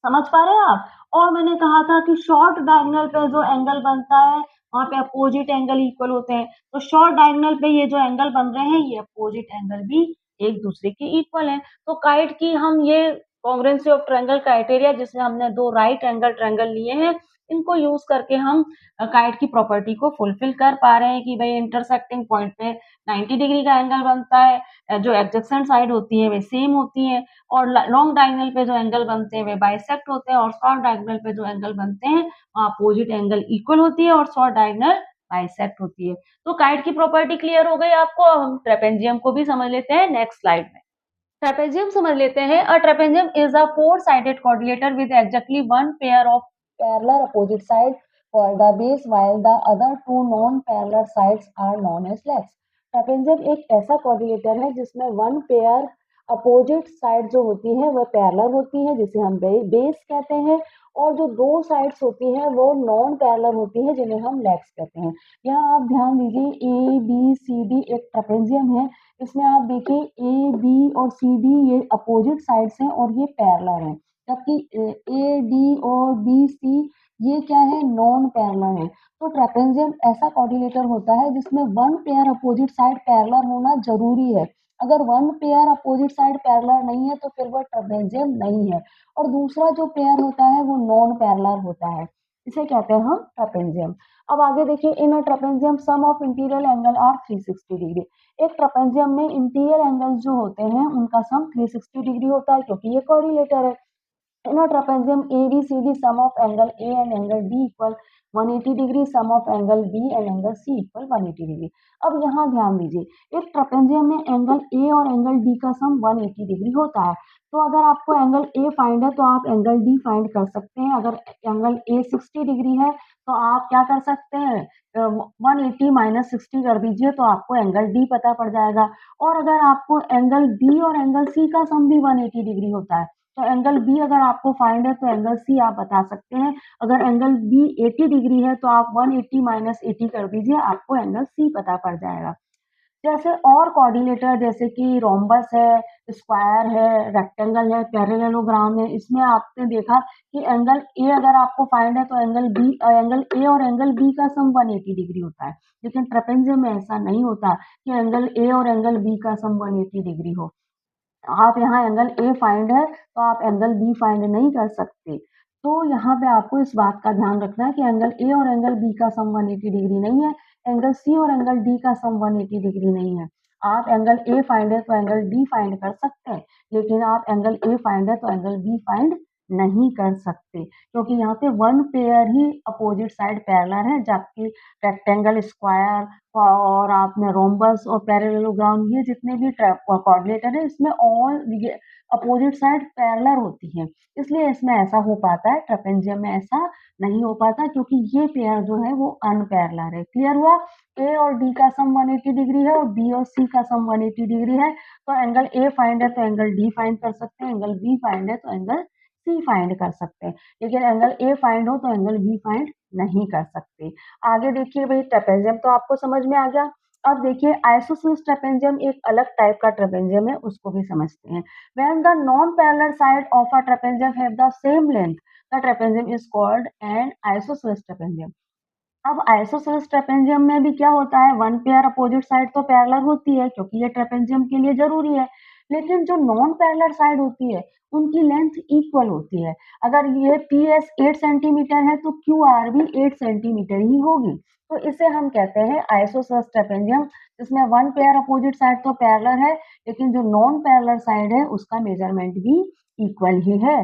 समझ पा रहे हैं आप? और मैंने कहा था कि शॉर्ट डायगोनल पे जो एंगल बनता है वहां पे अपोजिट एंगल इक्वल होते हैं। तो शॉर्ट डायगोनल पे ये जो एंगल बन रहे हैं ये अपोजिट एंगल भी एक दूसरे के इक्वल है। तो काइट की हम ये कॉन्ग्रुएंसी ऑफ ट्रायंगल क्राइटेरिया, जिसमें हमने दो राइट एंगल ट्रायंगल लिए हैं, इनको यूज करके हम काइट की प्रॉपर्टी को फुलफिल कर पा रहे हैं कि भाई इंटरसेक्टिंग पॉइंट पे 90 डिग्री का एंगल बनता है, जो एडजेसेंट साइड होती है वे सेम होती है, और लॉन्ग डायगोनल पे जो एंगल बनते हैं वे बाइसेक्ट होते हैं, और शॉर्ट डायगोनल पे जो एंगल बनते हैं अपोजिट एंगल इक्वल होती है और शॉर्ट डायगोनल बाइसेक्ट होती है। तो काइट की प्रॉपर्टी क्लियर हो गई आपको। अब हम ट्रेपेजियम को भी समझ लेते हैं नेक्स्ट स्लाइड में। ट्रेपेजियम समझ लेते हैं। A trapezium is a four sided quadrilateral with exactly one pair of parallel opposite sides called the base while the other two non-parallel sides are known as legs. Trapezium एक ऐसा quadrilateral है जिसमें one pair opposite side जो होती है वह parallel होती है जिसे हम बेस कहते हैं, और जो दो साइड्स होती है वो नॉन पैरेलल होती है जिन्हें हम लेग्स कहते हैं। यहाँ आप ध्यान दीजिए ए बी सी डी एक ट्रेपेजियम है। इसमें आप देखिए ए बी और सी डी ये अपोजिट साइड्स हैं और ये पैरेलल हैं, जबकि ए डी और बी सी ये क्या है, नॉन पैरेलल है। तो ट्रेपेजियम ऐसा क्वाड्रिलेटर होता है जिसमें one pair opposite side parallel होना जरूरी है। अगर one pair opposite side parallel नहीं है तो फिर वह ट्रेपेजियम नहीं है। और दूसरा जो पेयर होता है वो नॉन पैरेलल होता है, इसे कहते हैं हम ट्रेपेजियम। अब आगे देखिए, in a trapezium sum of interior angle are 360 degree. एक ट्रेपेजियम में इंटीरियर एंगल्स जो होते हैं उनका सम 360 डिग्री होता है क्योंकि ये कोऑर्डिनेटर है। In a trapezium ABCD sum of angle A and angle B equal 180 degree, sum of angle B and angle C equal 180 degree। अब यहाँ ध्यान दीजिए, एक ट्रेपेजियम में एंगल A और एंगल D का सम 180 डिग्री होता है। तो अगर आपको एंगल A फाइंड है तो आप एंगल D फाइंड कर सकते हैं। अगर एंगल A 60 डिग्री है तो आप क्या कर सकते हैं, 180 माइनस 60 कर दीजिए तो आपको एंगल D पता पड़ जाएगा। और अगर आपको एंगल B और एंगल C का सम भी 180 डिग्री होता है तो एंगल बी अगर आपको फाइंड है तो एंगल सी आप बता सकते हैं। अगर एंगल बी 80 डिग्री है तो आप 180 माइनस 80 कर दीजिए, आपको एंगल सी पता पड़ जाएगा। जैसे और कोऑर्डिनेटर जैसे कि रोम्बस है, स्क्वायर है, रेक्टेंगल है, पैरेललोग्राम है, इसमें आपने देखा कि एंगल ए अगर आपको फाइंड है तो एंगल ए और एंगल बी का सम 180 डिग्री होता है। लेकिन ट्रेपेजियम में ऐसा नहीं होता कि एंगल ए और एंगल बी का सम 180 डिग्री हो। आप यहाँ एंगल ए फाइंड है तो आप एंगल बी फाइंड नहीं कर सकते। तो यहाँ पे आपको इस बात का ध्यान रखना है कि एंगल ए और एंगल बी का सम 180 डिग्री नहीं है, एंगल सी और एंगल डी का सम 180 डिग्री नहीं है। आप एंगल ए फाइंड है तो एंगल डी फाइंड कर सकते हैं, लेकिन आप एंगल ए फाइंड है तो एंगल बी फाइंड नहीं कर सकते, क्योंकि यहाँ पे वन पेयर ही अपोजिट साइड पैरेलल है, जबकि रेक्टेंगल, स्क्वायर और आपने रोम्बस और पैरेललोग्राम ये जितने भी कोऑर्डिनेटर है इसमें ऑल ये अपोजिट साइड पैरेलल होती है, इसलिए इसमें ऐसा हो पाता है। ट्रेपेजियम में ऐसा नहीं हो पाता क्योंकि ये पेयर जो है वो अनपैरेलल है। क्लियर हुआ? ए और डी का सम 180 डिग्री है और बी और सी का सम 180 डिग्री है। तो एंगल ए फाइंड है तो एंगल डी फाइंड कर सकते हैं, एंगल बी फाइंड है तो एंगल सी फाइंड कर सकते हैं, लेकिन एंगल ए फाइंड हो तो एंगल बी फाइंड नहीं कर सकते। आगे देखिए भाई, ट्रेपेजियम तो आपको समझ में आ गया। अब देखिए आइसोसेलेस ट्रेपेजियम एक अलग टाइप का ट्रेपेजियम है, उसको भी समझते हैं। When the non parallel side of a trapezium have the same length, the trapezium is called an isosceles trapezium. अब आइसोसेलेस ट्रेपेजियम में भी क्या होता है, वन पेयर अपोजिट साइड तो पैरेलल होती है क्योंकि ये ट्रेपेजियम के लिए जरूरी है, लेकिन जो नॉन पैरेलल साइड होती है उनकी लेंथ इक्वल होती है। अगर ये पी एस 8 सेंटीमीटर है तो क्यू आर भी 8 सेंटीमीटर ही होगी। तो इसे हम कहते हैं आइसोसेलेस ट्रेपेजियम, जिसमें वन पेयर अपोजिट साइड तो पैरेलल है, लेकिन जो नॉन पैरेलल साइड है उसका मेजरमेंट भी इक्वल ही है,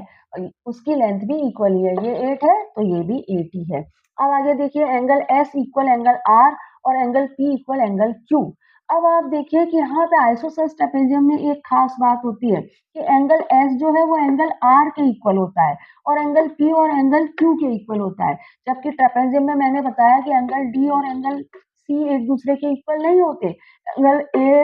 उसकी लेंथ भी इक्वल ही है। ये 8 है तो ये भी 8 ही है। अब आगे देखिए, angle S equal angle R और angle P equal angle Q. अब आप देखिए कि यहाँ पे आइसोसेलेस ट्रेपेजियम में एक खास बात होती है कि एंगल एस जो है वो एंगल आर के इक्वल होता है और एंगल पी और एंगल क्यू के इक्वल होता है, जबकि ट्रेपेजियम में मैंने बताया कि एंगल डी और एंगल सी एक दूसरे के इक्वल नहीं होते, एंगल ए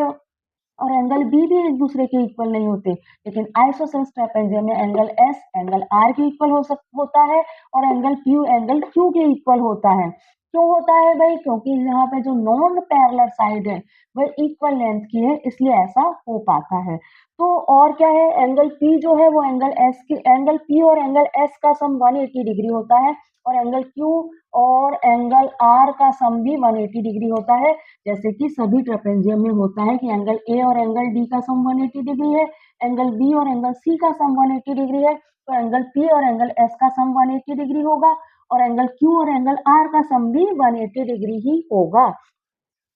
और एंगल बी भी एक दूसरे के इक्वल नहीं होते। लेकिन आइसोसेलेस ट्रेपेजियम में एंगल एस एंगल आर के इक्वल होता है और एंगल पी एंगल क्यू के इक्वल होता है। क्यों होता है भाई? क्योंकि यहाँ पे जो नॉन पैरेलल साइड है वह इक्वल लेंथ की है, इसलिए ऐसा हो पाता है। तो और क्या है, एंगल पी जो है वो एंगल पी और एंगल एस का सम 180 डिग्री होता है और एंगल क्यू और एंगल आर का सम भी 180 डिग्री होता है। जैसे कि सभी ट्रेपेजियम में होता है कि एंगल ए और एंगल डी का सम 180 डिग्री है, एंगल बी और एंगल सी का सम 180 डिग्री है, तो एंगल पी और एंगल एस का सम 180 डिग्री होगा और एंगल क्यू और एंगल आर का सम भी 180 डिग्री ही होगा।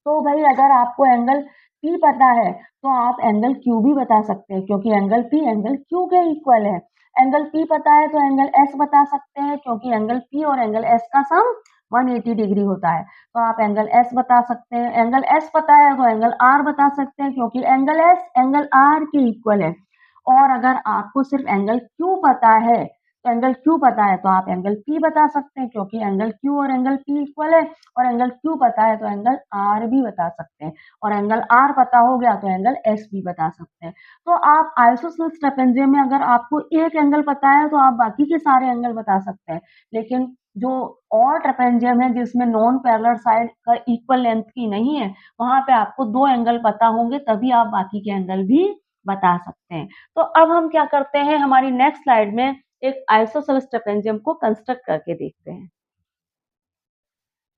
तो भाई अगर आपको एंगल पी पता है तो आप एंगल क्यू भी बता सकते हैं क्योंकि एंगल पी एंगल क्यू के इक्वल है। एंगल पी पता है तो एंगल एस बता सकते हैं क्योंकि एंगल पी और एंगल एस का सम 180 डिग्री होता है, तो आप एंगल एस बता सकते हैं। एंगल एस पता है तो एंगल आर बता सकते हैं क्योंकि एंगल एस एंगल आर के इक्वल है। और अगर आपको सिर्फ एंगल क्यू पता है तो एंगल क्यू पता है तो आप एंगल पी बता सकते हैं क्योंकि एंगल क्यू और एंगल पी इक्वल है, और एंगल क्यू पता है तो एंगल आर भी बता सकते हैं, और एंगल आर पता हो गया तो एंगल एस भी बता सकते हैं। तो आप आइसोसेलेस ट्रेपेजियम में अगर आपको एक एंगल पता है तो आप बाकी के सारे एंगल बता सकते हैं, लेकिन जो और ट्रेपेजियम है जिसमें नॉन पैरेलल साइड का इक्वल लेंथ की नहीं है, वहां पे आपको दो एंगल पता होंगे तभी आप बाकी के एंगल भी बता सकते हैं। तो अब हम क्या करते हैं, हमारी नेक्स्ट स्लाइड में एक आइसोसेलेस ट्रेपेजियम को कंस्ट्रक्ट करके देखते हैं।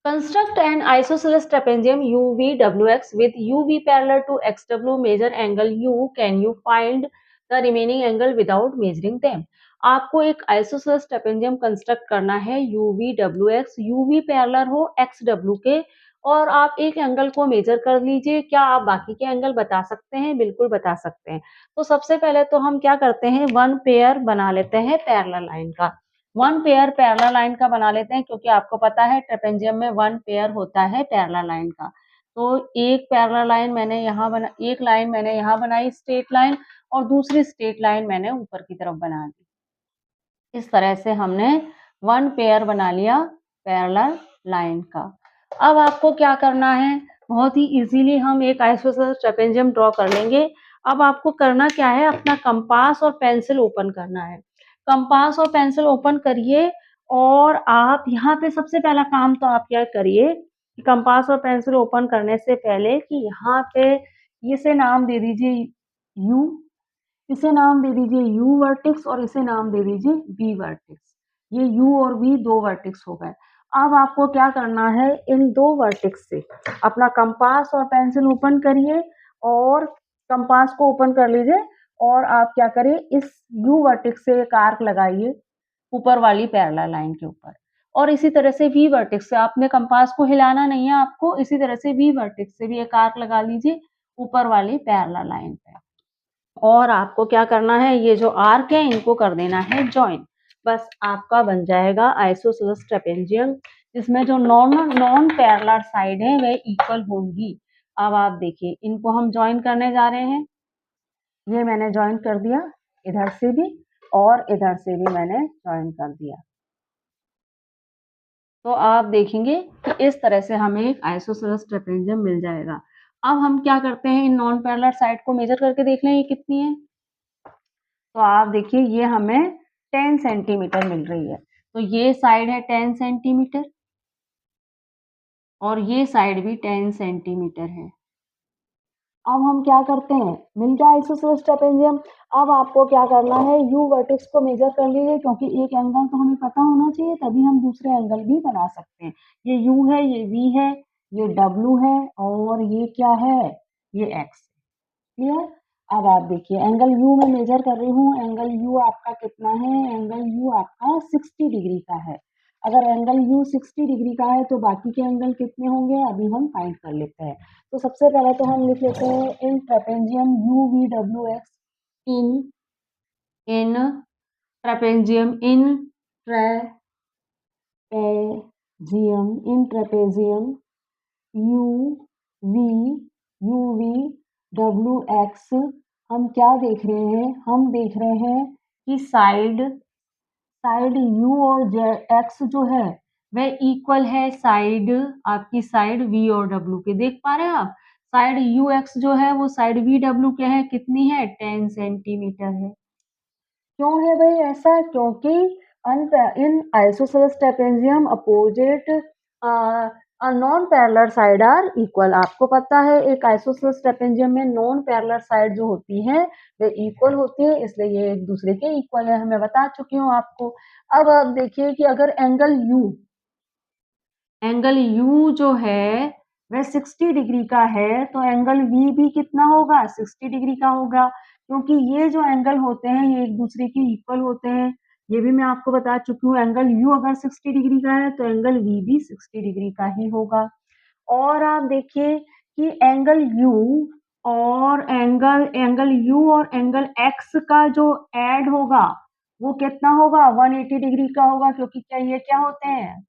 Construct an isosceles trapezium UVWX with UV parallel to XW. Measure angle U. Can you find the remaining angle without measuring them? आपको एक आइसोसेलेस ट्रेपेजियम कंस्ट्रक्ट करना है UVWX, UV पैरेलल हो XW के, और आप एक एंगल को मेजर कर लीजिए। क्या आप बाकी के एंगल बता सकते हैं? बिल्कुल बता सकते हैं। तो सबसे पहले तो हम क्या करते हैं, वन पेयर बना लेते हैं पैरेलल लाइन का। वन पेयर पैरेलल लाइन का बना लेते हैं क्योंकि आपको पता है ट्रेपेजियम में वन पेयर होता है पैरेलल लाइन का। तो एक पैरेलल लाइन मैंने यहाँ बना, एक लाइन मैंने यहाँ बनाई स्ट्रेट लाइन, और दूसरी स्ट्रेट लाइन मैंने ऊपर की तरफ बना दी। इस तरह से हमने वन पेयर बना लिया पैरेलल लाइन का। अब आपको क्या करना है, बहुत ही इजीली हम एक आइसोसेलेस ट्रेपेजियम ड्रॉ कर लेंगे। अब आपको करना क्या है, अपना कंपास और पेंसिल ओपन करना है। कंपास और पेंसिल ओपन करिए, और आप यहाँ पे सबसे पहला काम तो आप क्या करिए कि कंपास और पेंसिल ओपन करने से पहले कि यहाँ पे इसे नाम दे दीजिए यू, इसे नाम दे दीजिए यू वर्टेक्स, और इसे नाम दे दीजिए बी वर्टेक्स। ये यू और बी दो वर्टेक्स हो गए। अब आपको क्या करना है, इन दो वर्टेक्स से अपना कंपास और पेंसिल ओपन करिए, और कंपास को ओपन कर लीजिए, और आप क्या करिए, इस यू वर्टेक्स से एक आर्क लगाइए ऊपर वाली पैरेलल लाइन के ऊपर, और इसी तरह से वी वर्टेक्स से, आपने कंपास को हिलाना नहीं है आपको, इसी तरह से वी वर्टेक्स से भी एक आर्क लगा लीजिए ऊपर वाली पैरेलल लाइन पे। और आपको क्या करना है, ये जो आर्क है इनको कर देना है जॉइन। बस आपका बन जाएगा आइसोसेलेस ट्रेपेजियम, जिसमें जो नॉन पैरेलल साइड है वह इक्वल होंगी। अब आप देखिए, इनको हम जॉइन करने जा रहे हैं। ये मैंने जॉइन कर दिया, इधर से भी और इधर से भी मैंने जॉइन कर दिया। तो आप देखेंगे कि इस तरह से हमें एक आइसोसेलेस ट्रेपेजियम मिल जाएगा। अब हम क्या करते हैं, इन नॉन पैरेलल साइड को मेजर करके देख लें ये कितनी है। तो आप देखिए, ये हमें 10 सेंटीमीटर मिल रही है। तो ये साइड है 10 सेंटीमीटर और ये साइड भी 10 सेंटीमीटर है। अब हम क्या करते हैं, मिल गया आइसोसेलेस ट्रापेजियम। अब आपको क्या करना है, यू वर्टेक्स को मेजर कर लीजिए, क्योंकि एक एंगल तो हमें पता होना चाहिए, तभी हम दूसरे एंगल भी बना सकते हैं। ये यू है, ये वी है, ये डब्ल्यू है और ये क्या है, ये एक्स। क्लियर। अब आप देखिए एंगल यू में मेजर कर रही हूँ, एंगल यू आपका कितना है, एंगल यू आपका 60 डिग्री का है। अगर एंगल यू 60 डिग्री का है तो बाकी के एंगल कितने होंगे, अभी हम फाइंड कर लेते हैं। तो सबसे पहले तो हम लिख लेते हैं in trapezium U V W X, in in trapezium, in trapezium U V, U V W X. हम क्या देख रहे हैं, हम देख रहे हैं कि साइड साइड यू और एक्स जो है वह इक्वल है साइड, आपकी साइड वी और डब्ल्यू के। देख पा रहे हैं आप, साइड यू एक्स जो है वो साइड वी डब्ल्यू के है, कितनी है, 10 सेंटीमीटर है। क्यों है भाई ऐसा, क्योंकि in isosceles trapezium opposite non parallel side are equal. आपको पता है एक आइसोसेलेस ट्रेपेजियम में नॉन पैरेलल साइड जो होती है वे इक्वल होती है, इसलिए ये एक दूसरे के इक्वल है, हमें बता चुकी हूँ आपको। अब आप देखिए कि अगर एंगल यू जो है वह 60 डिग्री का है तो एंगल वी भी कितना होगा, 60 डिग्री का होगा, क्योंकि ये जो एंगल होते हैं ये एक दूसरे के इक्वल होते हैं। ये भी मैं आपको बता चुकी हूँ, एंगल यू अगर 60 डिग्री का है तो एंगल वी भी 60 डिग्री का ही होगा। और आप देखिए कि एंगल यू और एंगल एक्स का जो ऐड होगा वो कितना होगा, 180 डिग्री का होगा, क्योंकि क्या ये क्या होते हैं,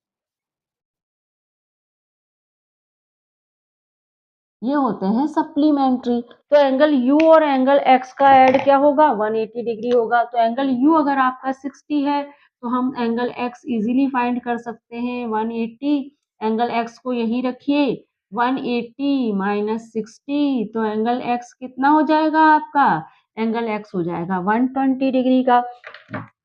ये होते हैं सप्लीमेंट्री। तो एंगल यू और एंगल एक्स का ऐड क्या होगा, 180 डिग्री होगा। तो एंगल यू अगर आपका 60 है तो हम एंगल एक्स इजीली फाइंड कर सकते हैं, 180। एंगल एक्स को यहीं रखिए, 180 माइनस 60, तो एंगल एक्स कितना हो जाएगा आपका, एंगल एक्स हो जाएगा 120 डिग्री का।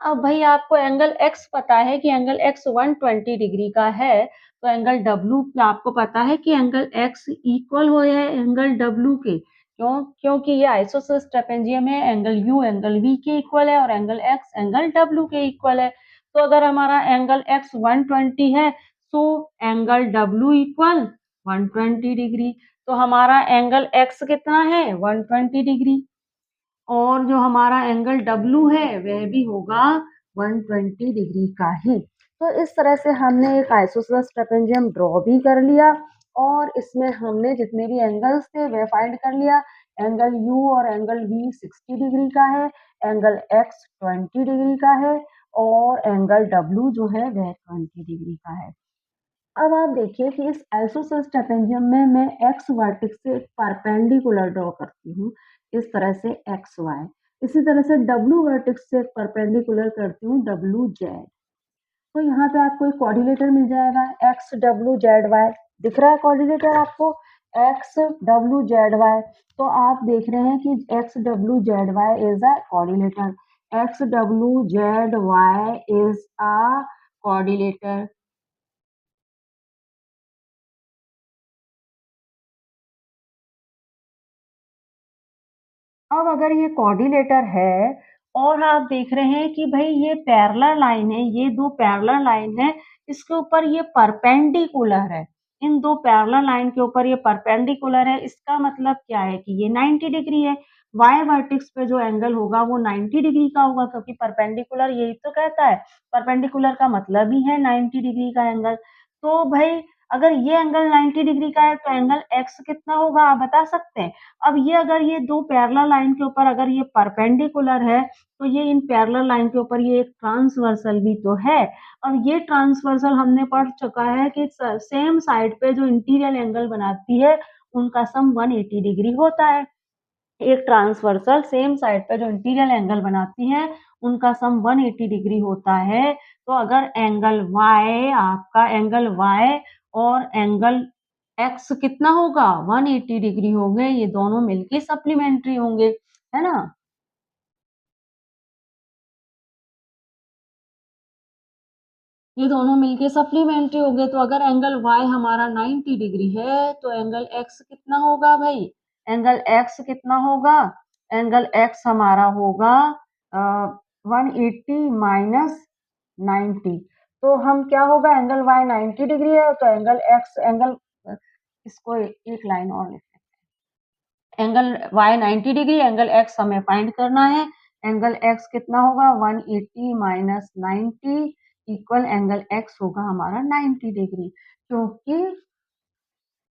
अब भाई आपको एंगल एक्स पता है कि एंगल एक्स 120 डिग्री का है, तो एंगल डब्ल्यू आपको पता है कि एंगल एक्स इक्वल हो है एंगल डब्ल्यू के। क्यों, क्योंकि ये आइसोसेलेस ट्रेपेजियम है, एंगल यू एंगल वी के इक्वल है और एंगल एक्स एंगल डब्ल्यू के इक्वल है। तो अगर हमारा एंगल एक्स 120 है तो एंगल डब्ल्यू इक्वल 120 डिग्री। तो हमारा एंगल एक्स कितना है, 120 डिग्री, और जो हमारा एंगल डब्ल्यू है वह भी होगा 120 डिग्री का ही। तो इस तरह से हमने एक आइसोसेलेस ट्रेपेजियम ड्रॉ भी कर लिया और इसमें हमने जितने भी एंगल्स थे वे फाइंड कर लिया। एंगल यू और एंगल वी 60 डिग्री का है, एंगल एक्स 20 डिग्री का है और एंगल डब्ल्यू जो है वह 20 डिग्री का है। अब आप देखिए कि इस आइसोसेलेस ट्रेपेजियम में मैं एक्स वर्टेक्स से एक परपेंडिकुलर ड्रॉ करती हूँ, इस तरह से एक्स वाई। इसी तरह से डब्ल्यू वर्टेक्स से एक परपेंडिकुलर करती हूँ, डब्ल्यू जेड। तो यहाँ पे आपको एक कोऑर्डिनेटर मिल जाएगा, एक्स डब्ल्यू जेड वाई। दिख रहा है कोऑर्डिनेटर आपको, एक्स डब्ल्यू जेड वाई। तो आप देख रहे हैं कि X W Z Y is a coordinator, X W Z Y is a coordinator. अब अगर ये कोऑर्डिनेटर है और आप देख रहे हैं कि भाई ये पैरेलल लाइन है, ये दो पैरेलल लाइन है, इसके ऊपर ये परपेंडिकुलर है, इन दो पैरेलल लाइन के ऊपर ये परपेंडिकुलर है, इसका मतलब क्या है कि ये 90 डिग्री है। वाई वर्टेक्स पे जो एंगल होगा वो 90 डिग्री का होगा, क्योंकि परपेंडिकुलर यही तो कहता है, परपेंडिकुलर का मतलब ही है 90 डिग्री का एंगल। तो भाई अगर ये एंगल 90 डिग्री का है तो एंगल एक्स कितना होगा, आप बता सकते हैं। अब ये अगर ये दो पैरेलल लाइन के ऊपर अगर ये परपेंडिकुलर है तो ये इन पैरेलल लाइन के ऊपर ये एक ट्रांसवर्सल भी तो है। अब ये ट्रांसवर्सल हमने पढ़ चुका है कि सेम साइड पे जो इंटीरियर एंगल बनाती है उनका सम 180 डिग्री होता है। एक ट्रांसवर्सल सेम साइड पे जो इंटीरियर एंगल बनाती है उनका सम 180 डिग्री होता है। तो अगर एंगल y, आपका एंगल y और एंगल x कितना होगा, 180 डिग्री होंगे, ये दोनों मिलके सप्लीमेंट्री होंगे, है ना। ये दोनों मिलके सप्लीमेंट्री हो गए। तो अगर एंगल y हमारा 90 डिग्री है तो एंगल x कितना होगा भाई? एंगल x कितना होगा? एंगल x हमारा होगा 180 माइनस 90। तो हम क्या होगा, एंगल y 90 डिग्री है तो एंगल x एंगल इसको एक लाइन और लिख, angle y 90 degree, angle x हमें फाइंड करना है। एंगल x कितना होगा? 180 माइनस 90 इक्वल एंगल x होगा हमारा 90 डिग्री, क्योंकि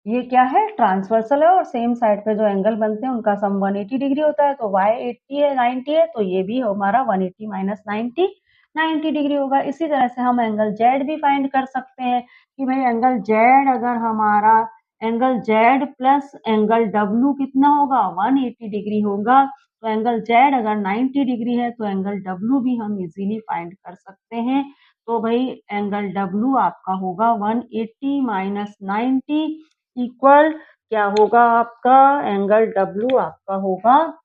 ये क्या है, ट्रांसवर्सल है और सेम साइड पे जो एंगल बनते हैं उनका सम 180 डिग्री होता है। तो y 80 है, 90 है, तो ये भी हमारा 180 माइनस 90 90 डिग्री होगा। इसी तरह से हम एंगल z भी फाइंड कर सकते हैं कि भाई एंगल z अगर हमारा angle z plus angle w कितना होगा? 180 डिग्री होगा। तो एंगल z अगर 90 डिग्री है तो एंगल w भी हम इजीली फाइंड कर सकते हैं। तो भाई एंगल w आपका होगा 180 माइनस 90 इक्वल क्या होगा आपका? एंगल W आपका होगा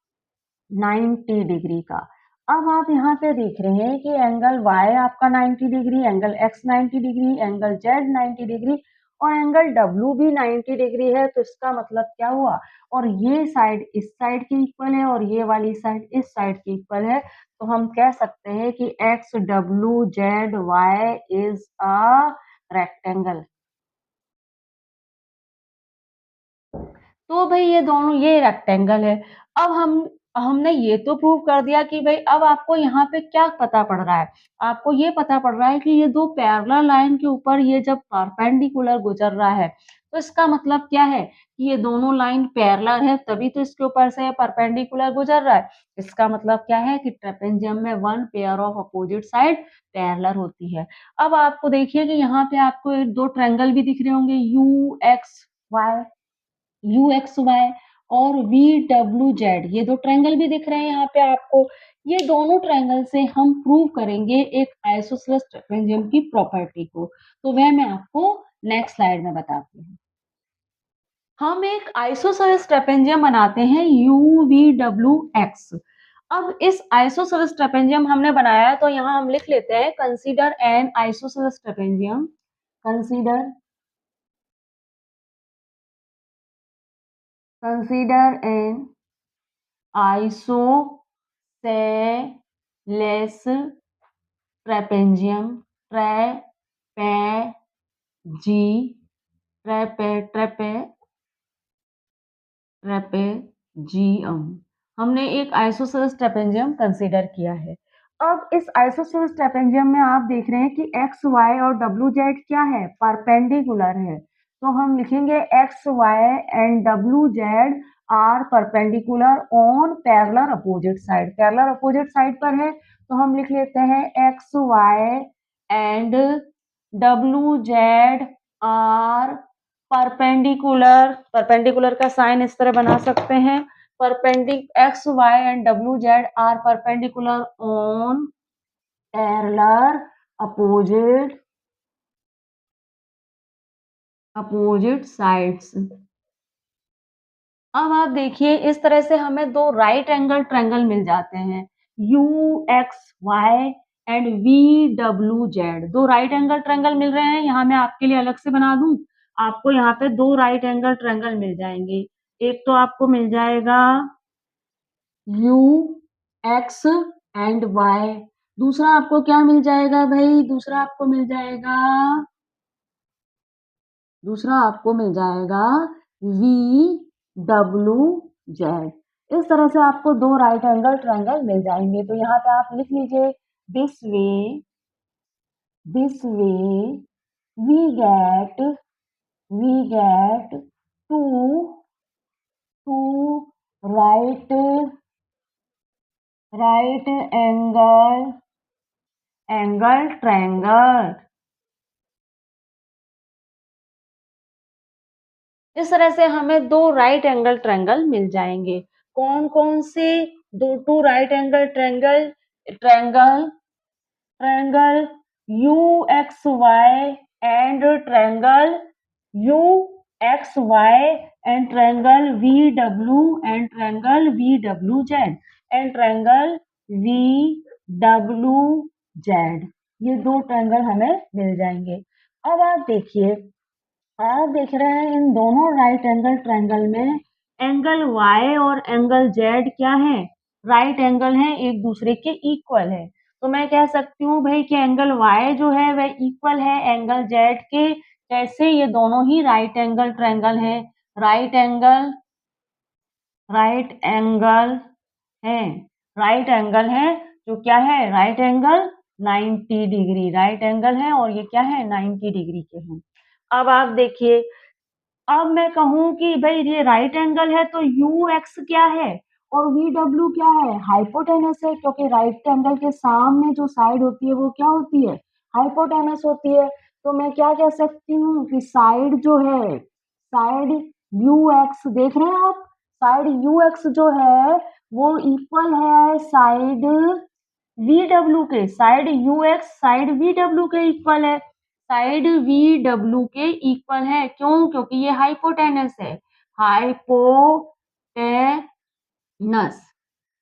90 डिग्री का। अब आप यहाँ पे देख रहे हैं कि एंगल Y आपका 90 degree, angle X 90 degree, angle Z 90 degree और एंगल W भी 90 डिग्री है। तो इसका मतलब क्या हुआ? और ये साइड इस साइड के इक्वल है और ये वाली साइड इस साइड के इक्वल है। तो हम कह सकते हैं कि X W Z Y is a rectangle. तो भाई ये दोनों ये रेक्टेंगल है। अब हमने ये तो प्रूव कर दिया कि भाई अब आपको यहाँ पे क्या पता पड़ रहा है? आपको ये पता पड़ रहा है कि ये दो पैरेलल लाइन के ऊपर ये जब परपेंडिकुलर गुजर रहा है तो इसका मतलब क्या है कि ये दोनों लाइन पैरेलल है, तभी तो इसके ऊपर से परपेंडिकुलर गुजर रहा है। इसका मतलब क्या है कि ट्रेपेजियम में one pair of opposite side parallel होती है। अब आपको देखिए कि यहाँ पे आपको दो ट्रायंगल भी दिख रहे होंगे, U X Y, U X Y और वी डब्ल्यू जेड, ये दो ट्रायंगल भी दिख रहे हैं यहाँ पे आपको। ये दोनों ट्रायंगल से हम प्रूव करेंगे एक आइसोसेलेस ट्रापेजियम की प्रॉपर्टी को। तो वह मैं आपको नेक्स्ट स्लाइड में बताती हूँ। हम एक आइसोसेलेस ट्रापेजियम बनाते हैं यू वी डब्ल्यू एक्स। अब इस आइसोसेलेस ट्रापेजियम हमने बनाया है तो यहाँ हम लिख लेते हैं consider an isosceles trapezium, consider consider an isosceles trapezium, ट्रैपेजी ट्रैपे ट्रैपे ट्रेपेजियम, हमने एक आइसोसेलेस ट्रेपेजियम कंसीडर किया है। अब इस आइसोसेलेस ट्रेपेजियम में आप देख रहे हैं कि एक्स वाई और डब्ल्यू जेड क्या है, परपेंडिकुलर है। तो हम लिखेंगे X Y and W Z are perpendicular on parallel opposite side. Parallel opposite side पर है तो हम लिख लेते हैं X Y and W Z are perpendicular. Perpendicular का साइन इस तरह बना सकते हैं, X Y and W Z are perpendicular on parallel opposite sides. अब आप देखिए इस तरह से हमें दो राइट एंगल ट्रायंगल मिल जाते हैं, U X Y and V W Z, दो राइट एंगल ट्रायंगल मिल रहे हैं। यहाँ मैं आपके लिए अलग से बना दूं, आपको यहाँ पे दो राइट एंगल ट्रायंगल मिल जाएंगे। एक तो आपको मिल जाएगा यू एक्स एंड वाई, दूसरा आपको क्या मिल जाएगा भाई? दूसरा आपको मिल जाएगा वी डब्ल्यू जेड। इस तरह से आपको दो राइट एंगल ट्रायंगल मिल जाएंगे। तो यहाँ पे आप लिख लीजिए this way we get to two right angle triangle. इस तरह से हमें दो राइट एंगल ट्रायंगल मिल जाएंगे। कौन कौन से? दो two right angle triangle, triangle triangle U X Y and triangle U X Y and triangle V W and triangle V W Z and triangle V W Z. ये 2 triangle हमें मिल जाएंगे। अब आप देखिए, आप देख रहे हैं इन दोनों राइट एंगल ट्रायंगल में एंगल y और एंगल z क्या है, राइट एंगल है, एक दूसरे के इक्वल है। तो मैं कह सकती हूँ भाई कि एंगल y जो है वह इक्वल है एंगल z के। कैसे, ये दोनों ही राइट एंगल ट्रायंगल है, राइट एंगल है, राइट एंगल है, जो क्या है, right angle 90 degree right angle है, और ये क्या है, 90 डिग्री के हैं। अब आप देखिए, अब मैं कहूँ कि भाई ये राइट एंगल है तो यू एक्स क्या है और वी डब्ल्यू क्या है, हाइपोटेनस है, क्योंकि राइट एंगल के सामने जो साइड होती है वो क्या होती है, हाइपोटेनस होती है। तो मैं क्या कह सकती हूँ कि साइड जो है, साइड यू एक्स, देख रहे हैं आप, साइड यू एक्स जो है वो इक्वल है साइड वी डब्ल्यू के, side U x side V W के इक्वल है, साइड वी डब्ल्यू के इक्वल है। क्यों, क्योंकि ये हाइपोटेनस है, हाइपोटेनस,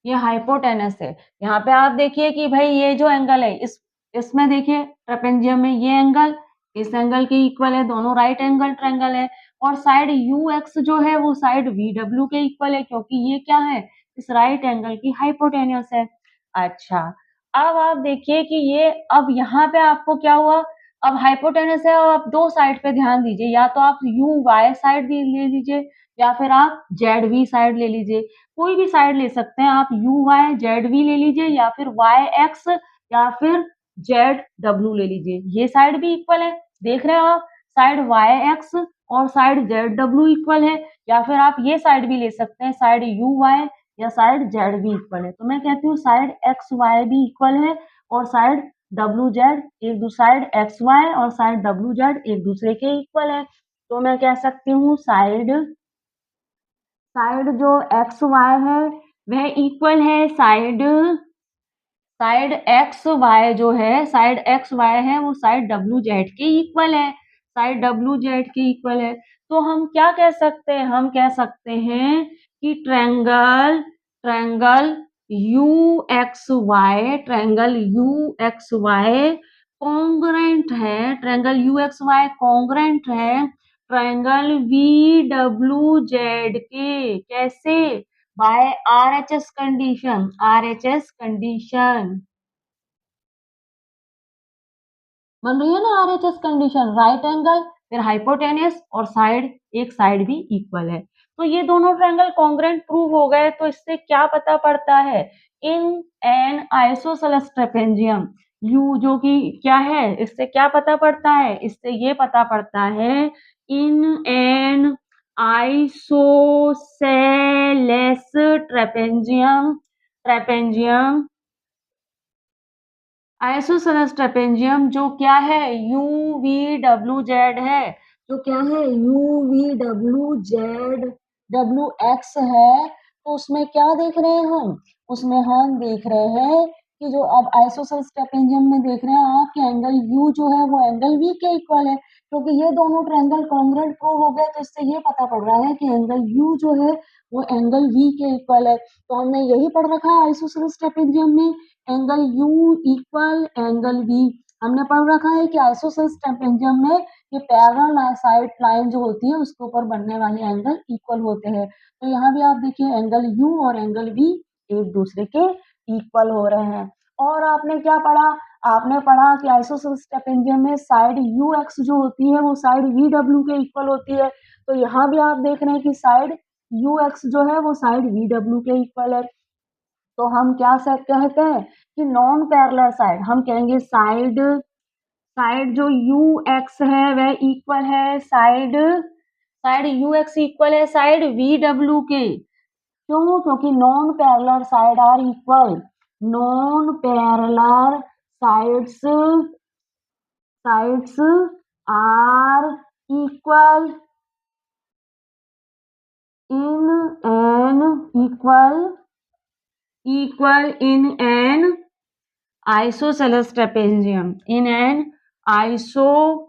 ये हाइपोटेनस है। यहाँ पे आप देखिए कि भाई ये जो एंगल है, इसमें देखिए ट्रेपेजियम में ये एंगल इस एंगल के इक्वल है, दोनों राइट एंगल ट्रायंगल है, और साइड यू एक्स जो है वो साइड वी डब्ल्यू के इक्वल है, क्योंकि ये क्या है, इस राइट एंगल की हाइपोटेनस है। अच्छा, अब आप देखिए कि ये, अब यहाँ पे आपको क्या हुआ, अब हाइपोटेनस है और आप दो साइड पे ध्यान दीजिए, या तो आप यू वाई साइड ले लीजिए या फिर आप जेड वी साइड ले लीजिए, कोई भी साइड ले सकते हैं आप, यू वाई जेड वी ले लीजिए या फिर वाई एक्स या फिर जेड डब्ल्यू ले लीजिए, ये साइड भी इक्वल है, देख रहे हो आप, साइड वाई एक्स और साइड जेड डब्ल्यू इक्वल है, या फिर आप ये साइड भी ले सकते हैं, साइड यू वाई या साइड जेड भी इक्वल है। तो मैं कहती हूँ साइड एक्स वाई भी इक्वल है और साइड डब्ल्यू जेड एक दूसरे, साइड एक्स वाई और साइड डब्ल्यू जेड एक दूसरे के इक्वल है। तो मैं कह सकती हूँ साइड साइड जो एक्स वाई है वह इक्वल है साइड, साइड एक्स वाई जो है, साइड एक्स वाई है वो साइड डब्ल्यू जेड के इक्वल है, साइड डब्ल्यू जेड के इक्वल है। तो हम क्या कह सकते हैं, हम कह सकते हैं कि triangle triangle U X Y, triangle U X Y congruent है, triangle U X Y congruent है ट्रायंगल वी डब्ल्यू जेड के। कैसे, by RHS condition, RHS condition बन रही है ना, आरएचएस कंडीशन, राइट एंगल फिर हाइपोटेनस और साइड, एक साइड भी इक्वल है। तो ये दोनों ट्रायंगल कॉन्ग्रुएंट प्रूव हो गए। तो इससे क्या पता पड़ता है, in an isosceles trapezium, you जो कि क्या है, इससे क्या पता पड़ता है, इससे ये पता पड़ता है in an isosceles trapezium, trapezium isosceles trapezium जो क्या है, यू वी डब्ल्यू जेड है, जो क्या है, you V W Z W x है। तो उसमें क्या देख रहे हैं हम, उसमें हम देख रहे हैं कि जो अब आइसोसेलेस ट्रेपेजियम में देख रहे हैं आप कि एंगल यू जो है वो एंगल वी के इक्वल है, क्योंकि ये दोनों ट्रायंगल कॉन्ग्रुएंट प्रूव हो गए। तो इससे ये पता पड़ रहा है कि एंगल यू जो है वो एंगल वी के इक्वल है। तो हमने यही पढ़ रखा है आइसोसेलेस ट्रेपेजियम में, angle U equal angle B. हमने पढ़ रखा है कि आइसोसेलेस ट्रेपेजियम में ये पैरेलल साइड लाइन जो होती है उसके ऊपर बनने वाले एंगल इक्वल होते हैं। तो यहाँ भी आप देखिए एंगल यू और एंगल बी एक दूसरे के इक्वल हो रहे हैं। और आपने क्या पढ़ा, आपने पढ़ा कि आइसोसेलेस ट्रेपेजियम में साइड यू एक्स जो होती है वो साइड वी डब्ल्यू के इक्वल होती है। तो यहाँ भी आप देख रहे हैं कि साइड यू एक्स जो है वो साइड वी डब्ल्यू के इक्वल है। तो हम क्या से कहते हैं कि नॉन पैरेलल साइड, हम कहेंगे साइड, साइड जो यू एक्स है वह इक्वल है side, side U X equal है साइड वी डब्ल्यू के। क्यों, क्योंकि non parallel side are equal, non parallel sides, sides are equal in an equal, equal in an isosceles trapezium, in an isosceles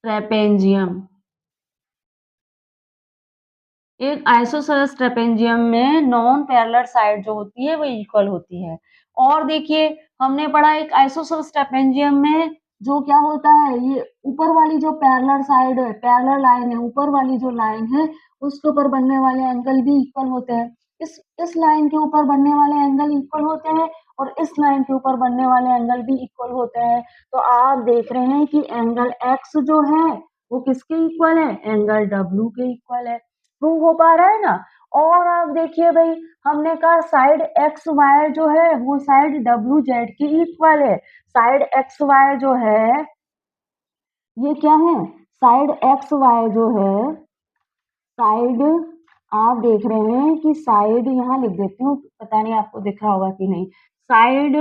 trapezium, एक isosceles trapezium में non parallel side जो होती है वो equal होती है। और देखिए हमने पढ़ा एक आइसोसेलेस ट्रेपेजियम में जो क्या होता है, ये ऊपर वाली जो पैरेलल साइड है, पैरेलल लाइन है, ऊपर वाली जो लाइन है उसके ऊपर बनने वाले एंगल भी इक्वल होते हैं। इस लाइन के ऊपर बनने वाले एंगल इक्वल होते हैं और इस लाइन के ऊपर बनने वाले एंगल भी इक्वल होते हैं। तो आप देख रहे हैं कि एंगल एक्स जो है वो किसके इक्वल है, एंगल डब्ल्यू के इक्वल है। प्रूव हो पा रहा है ना। और आप देखिए भाई, हमने कहा साइड एक्स वाई जो है वो साइड डब्ल्यू जेड की इक्वल है। साइड एक्स वाई जो है ये क्या है, साइड एक्स वाई जो है, साइड, आप देख रहे हैं कि साइड यहाँ लिख देती हूँ, पता नहीं आपको दिख रहा होगा कि नहीं। साइड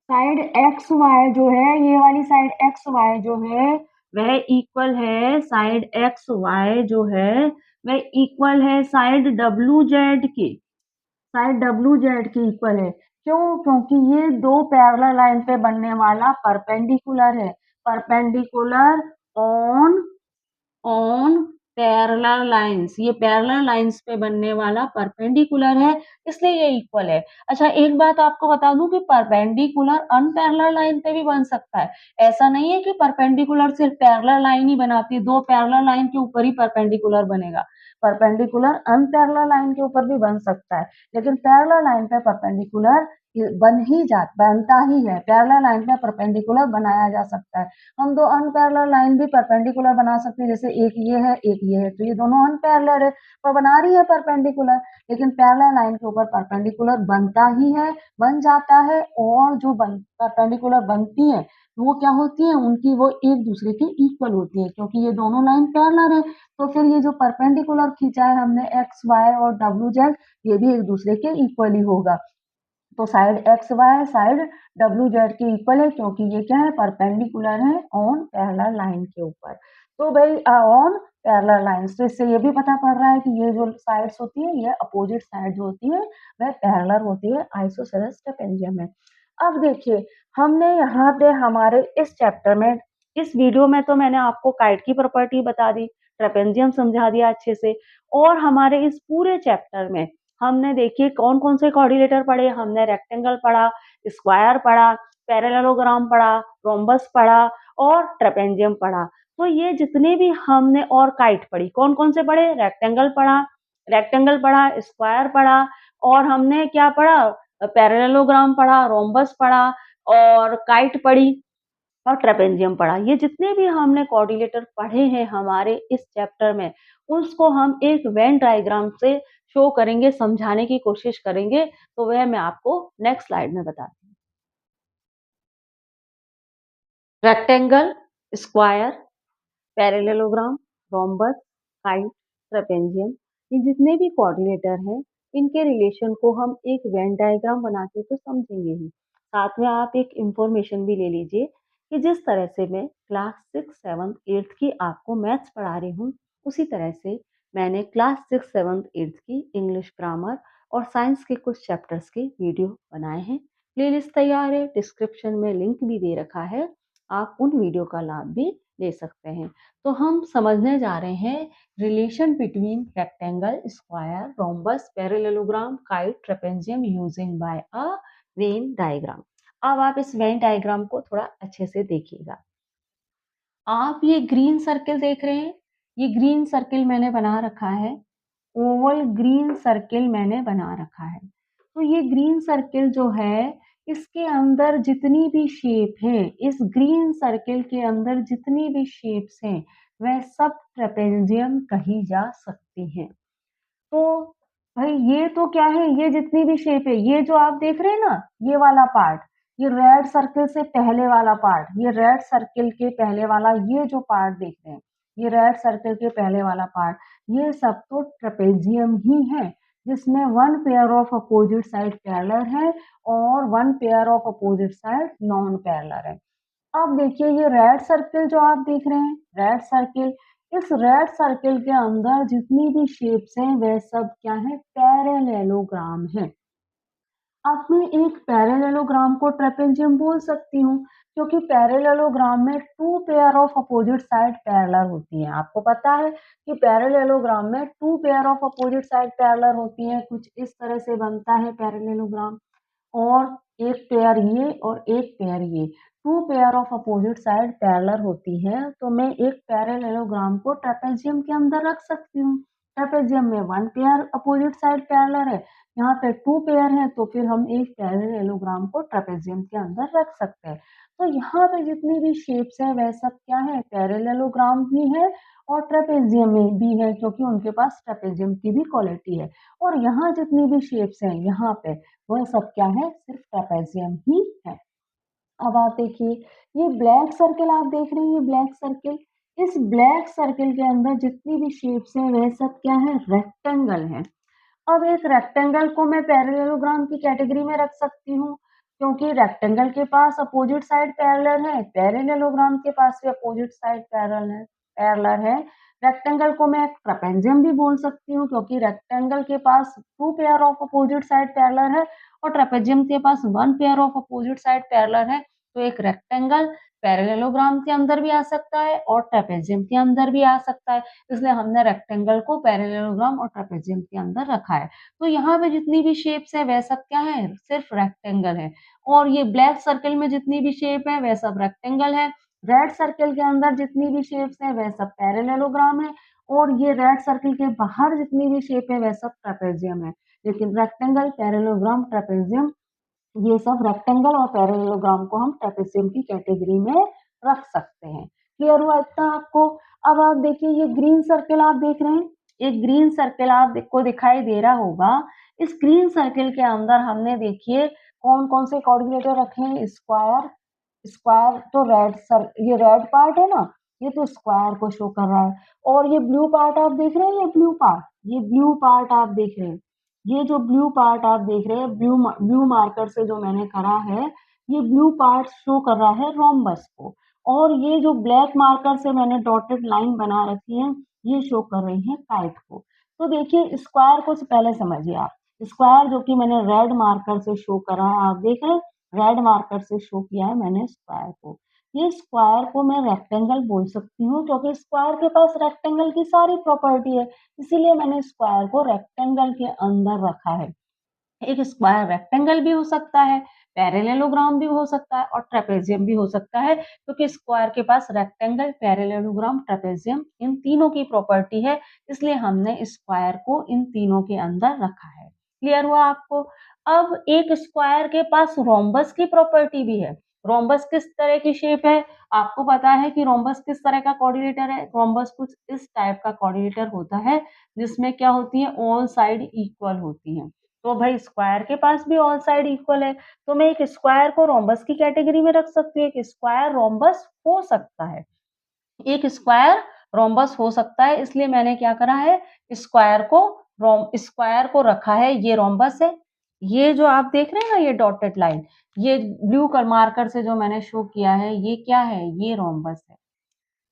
साइड एक्स वाई जो है, ये वाली साइड एक्स वाई जो है वह इक्वल है, साइड एक्स वाई जो है वह इक्वल है साइड डब्ल्यू जेड की, साइड डब्ल्यू जेड की इक्वल है। क्यों? क्योंकि ये दो पैरेलल लाइन पे बनने वाला परपेंडिकुलर है, perpendicular on on parallel lines, ये पैरेलल लाइंस पे बनने वाला परपेंडिकुलर है, इसलिए ये इक्वल है। अच्छा एक बात आपको बता दूं कि परपेंडिकुलर अनपैरेलल लाइन पे भी बन सकता है। ऐसा नहीं है कि परपेंडिकुलर सिर्फ पैरेलल लाइन ही बनाती है, दो पैरेलल लाइन के ऊपर ही परपेंडिकुलर बनेगा। परपेंडिकुलर अनपैरेलल लाइन के ऊपर भी बन सकता है, लेकिन पैरेलल लाइन पे परपेंडिकुलर बनता ही है, पैरेलल लाइन पे परपेंडिकुलर बनाया जा सकता है। हम दो अनपैरेलल लाइन भी परपेंडिकुलर बना सकते हैं, जैसे एक ये है एक ये है, तो ये दोनों अनपैरेलल है पर बना रही है परपेंडिकुलर, लेकिन पैरेलल लाइन के ऊपर परपेंडिकुलर बनता ही है, बन जाता है। और जो परपेंडिकुलर बनती है वो क्या होती है, उनकी वो एक दूसरे के इक्वल होती है, क्योंकि ये दोनों लाइन पैरेलल है। तो फिर ये जो परपेंडिकुलर खींचा है हमने एक्स वाई और डब्ल्यू जेड, ये भी एक दूसरे के इक्वल ही होगा। तो side X Y side W Z के इक्वल है, क्योंकि ये क्या है, परपेंडिकुलर है ऑन पैरेलल लाइन के ऊपर। तो भाई ऑन पैरेलल लाइन, तो इससे ये भी पता पड़ रहा है कि ये जो साइड्स होती है, ये अपोजिट साइड जो होती है वह पैरेलल होती है आइसोसेलेस ट्रेपेजियम में। अब देखिए हमने यहाँ पे हमारे इस चैप्टर में, इस वीडियो में तो मैंने आपको काइट की प्रॉपर्टी बता दी, ट्रेपेजियम समझा दिया अच्छे से, और हमारे इस पूरे चैप्टर में हमने देखिए कौन-कौन से कोऑर्डिनेटर पढ़े, हमने रेक्टेंगल पढ़ा, स्क्वायर पढ़ा, पैरेललोग्राम पढ़ा, रोम्बस पढ़ा और ट्रेपेजियम पढ़ा। तो ये जितने भी हमने, और काइट पढ़ी, कौन-कौन से पढ़े, रेक्टेंगल पढ़ा, स्क्वायर पढ़ा, और हमने क्या पढ़ा, पैरेललोग्राम पढ़ा, रोम्बस पढ़ा और काइट पढ़ी और ट्रेपेजियम पढ़ा। ये जितने भी हमने कोऑर्डिनेटर पढ़े हैं हमारे इस चैप्टर में, उसको हम एक वेन डायग्राम से शो करेंगे, समझाने की कोशिश करेंगे, तो वह मैं आपको नेक्स्ट स्लाइड में बताती हूँ। Rectangle, square, parallelogram, rhombus, kite, trapezium, ये जितने भी कोऑर्डिनेटर हैं, इनके रिलेशन को हम एक वेन डायग्राम बना के तो समझेंगे ही। साथ में आप एक इंफॉर्मेशन भी ले लीजिए कि जिस तरह से मैं क्लास 6, 7, 8 की आपको मैथ्स पढ़ा रही हूँ, उसी तरह से मैंने क्लास 6, 7, 8 की इंग्लिश ग्रामर और साइंस के कुछ चैप्टर्स के वीडियो बनाए हैं। प्लेलिस्ट तैयार है, डिस्क्रिप्शन में लिंक भी दे रखा है, आप उन वीडियो का लाभ भी ले सकते हैं। तो हम समझने जा रहे हैं relation between rectangle, square, rhombus, parallelogram, kite, trapezium using by a Venn diagram. अब आप इस वेन डायग्राम को थोड़ा अच्छे से देखिएगा। आप ये ग्रीन सर्किल देख रहे हैं, ये ग्रीन सर्किल मैंने बना रखा है, ओवल ग्रीन सर्किल मैंने बना रखा है। तो ये ग्रीन सर्किल जो है, इसके अंदर जितनी भी शेप है, इस ग्रीन सर्किल के अंदर जितनी भी शेप्स हैं, वह सब ट्रेपेजियम कही जा सकती हैं। तो भाई ये तो क्या है, ये जितनी भी शेप है, ये जो आप देख रहे हैं ना, ये वाला पार्ट, ये रेड सर्किल से पहले वाला पार्ट, ये रेड सर्किल के पहले वाला, ये जो पार्ट देख रहे हैं, ये रेड सर्किल के पहले वाला पार्ट, ये सब तो ट्रेपेजियम ही है, जिसमें one pair of opposite side parallel है और one pair of opposite side non parallel है। अब देखिए ये रेड सर्किल जो आप देख रहे हैं, रेड सर्किल, इस रेड सर्किल के अंदर जितनी भी शेप्स हैं वह सब क्या है, पैरेललोग्राम है। अब मैं एक पैरेललोग्राम को ट्रेपेजियम बोल सकती हूँ, क्योंकि पैरेललोग्राम में 2 pair of opposite side parallel होती हैं। आपको पता है कि पैरेललोग्राम में 2 pair of opposite side parallel होती हैं, कुछ इस तरह से बनता है पैरेललोग्राम। और एक पेयर ये और एक पेयर ये, 2 pair of opposite side parallel होती है, तो मैं एक पैरेललोग्राम को ट्रेपेजियम के अंदर रख सकती हूँ। ट्रेपेजियम में 1 पेयर अपोजिट साइड पैरेलल है, यहाँ पे 2 पेयर है, तो फिर हम एक पैरेललोग्राम को ट्रेपेजियम के अंदर रख सकते हैं। तो यहाँ पे जितनी भी शेप्स है वह सब क्या है, पैरेललोग्राम भी है और ट्रेपेजियम में भी है, क्योंकि उनके पास ट्रेपेजियम की भी क्वालिटी है। और यहाँ जितनी भी शेप्स हैं यहाँ पे, वह सब क्या है, सिर्फ ट्रेपेजियम ही है। अब आप देखिए, ये ब्लैक सर्कल आप देख रहे हैं, ये ब्लैक सर्कल, इस ब्लैक सर्कल के अंदर जितनी भी शेप्स हैं वह सब क्या है, रेक्टेंगल है। अब एक रेक्टेंगल को मैं पैरेललोग्राम की कैटेगरी में रख सकती हूँ, क्योंकि रेक्टेंगल के पास अपोजिट साइड पैरेलल है, पैरेललोग्राम के पास भी अपोजिट साइड पैरेलल है। रेक्टेंगल को मैं ट्रेपेजियम भी बोल सकती हूँ, क्योंकि रेक्टेंगल के पास 2 pair of opposite side parallel है और ट्रेपेजियम के पास 1 pair of opposite side parallel है। तो एक रेक्टेंगल पैरेललोग्राम के अंदर भी आ सकता है और ट्रेपेजियम के अंदर भी आ सकता है, इसलिए हमने रेक्टेंगल को पैरेललोग्राम और ट्रेपेजियम के अंदर रखा है। तो यहाँ पे जितनी भी शेप्स है वह सब क्या है, सिर्फ रेक्टेंगल है। और ये ब्लैक सर्कल में जितनी भी शेप है वह सब रेक्टेंगल है। रेड सर्कल के अंदर जितनी भी शेप्स है वह सब पैरेललोग्राम है। और ये रेड सर्कल के बाहर जितनी भी शेप है वह सब ट्रेपेजियम है। लेकिन रेक्टेंगल, पैरेललोग्राम, ट्रेपेजियम, ये सब रेक्टेंगल और पैरेललोग्राम को हम ट्रेपेजियम की कैटेगरी में रख सकते हैं। क्लियर हुआ इतना आपको? अब आप देखिए, ये ग्रीन सर्कल आप देख रहे हैं, एक ग्रीन सर्कल आपको दिखाई दे रहा होगा। इस ग्रीन सर्कल के अंदर हमने देखिए कौन कौन से कोऑर्डिनेटर रखे हैं, स्क्वायर, स्क्वायर तो ये रेड पार्ट है ना, ये तो स्क्वायर को शो कर रहा है। और ये ब्लू पार्ट आप देख रहे हैं, ये ब्लू पार्ट आप देख रहे हैं, ये जो ब्लू पार्ट आप देख रहे हैं, ब्लू मार्कर से जो मैंने करा है, ये ब्लू पार्ट शो कर रहा है रोम्बस को। और ये जो ब्लैक मार्कर से मैंने डॉटेड लाइन बना रखी है, ये शो कर रही है काइट को। तो देखिए, स्क्वायर को पहले समझिए आप। स्क्वायर जो कि मैंने रेड मार्कर से शो करा है, आप देख रहे हैं, रेड मार्कर से शो किया है मैंने स्क्वायर को। ये स्क्वायर को मैं रेक्टेंगल बोल सकती हूँ, क्योंकि स्क्वायर के पास रेक्टेंगल की सारी प्रॉपर्टी है, इसीलिए मैंने स्क्वायर को रेक्टेंगल के अंदर रखा है। एक स्क्वायर रेक्टेंगल भी हो सकता है, पैरेललोग्राम भी हो सकता है और ट्रेपेजियम भी हो सकता है, क्योंकि स्क्वायर के पास रेक्टेंगल, पैरेललोग्राम, ट्रेपेजियम इन तीनों की प्रॉपर्टी है, इसलिए हमने स्क्वायर को इन तीनों के अंदर रखा है। क्लियर हुआ आपको? अब एक स्क्वायर के पास रोम्बस की प्रॉपर्टी भी है। रोम्बस किस तरह की शेप है? आपको पता है कि रोम्बस किस तरह का कोऑर्डिनेटर है? रोम्बस कुछ इस टाइप का कोऑर्डिनेटर होता है, जिसमें क्या होती है, ऑल साइड इक्वल होती हैं। तो भाई स्क्वायर के पास भी ऑल साइड इक्वल है, तो मैं एक स्क्वायर को रोम्बस की कैटेगरी में रख सकती हूँ। एक स्क्वायर रोम्बस हो सकता है, एक स्क्वायर रोम्बस हो सकता है, इसलिए मैंने क्या करा है, स्क्वायर को रखा है, ये रोम्बस है। ये जो आप देख रहे हैं ना, ये डॉटेड लाइन, ये ब्लू मार्कर से जो मैंने शो किया है, ये क्या है, ये रोम्बस है।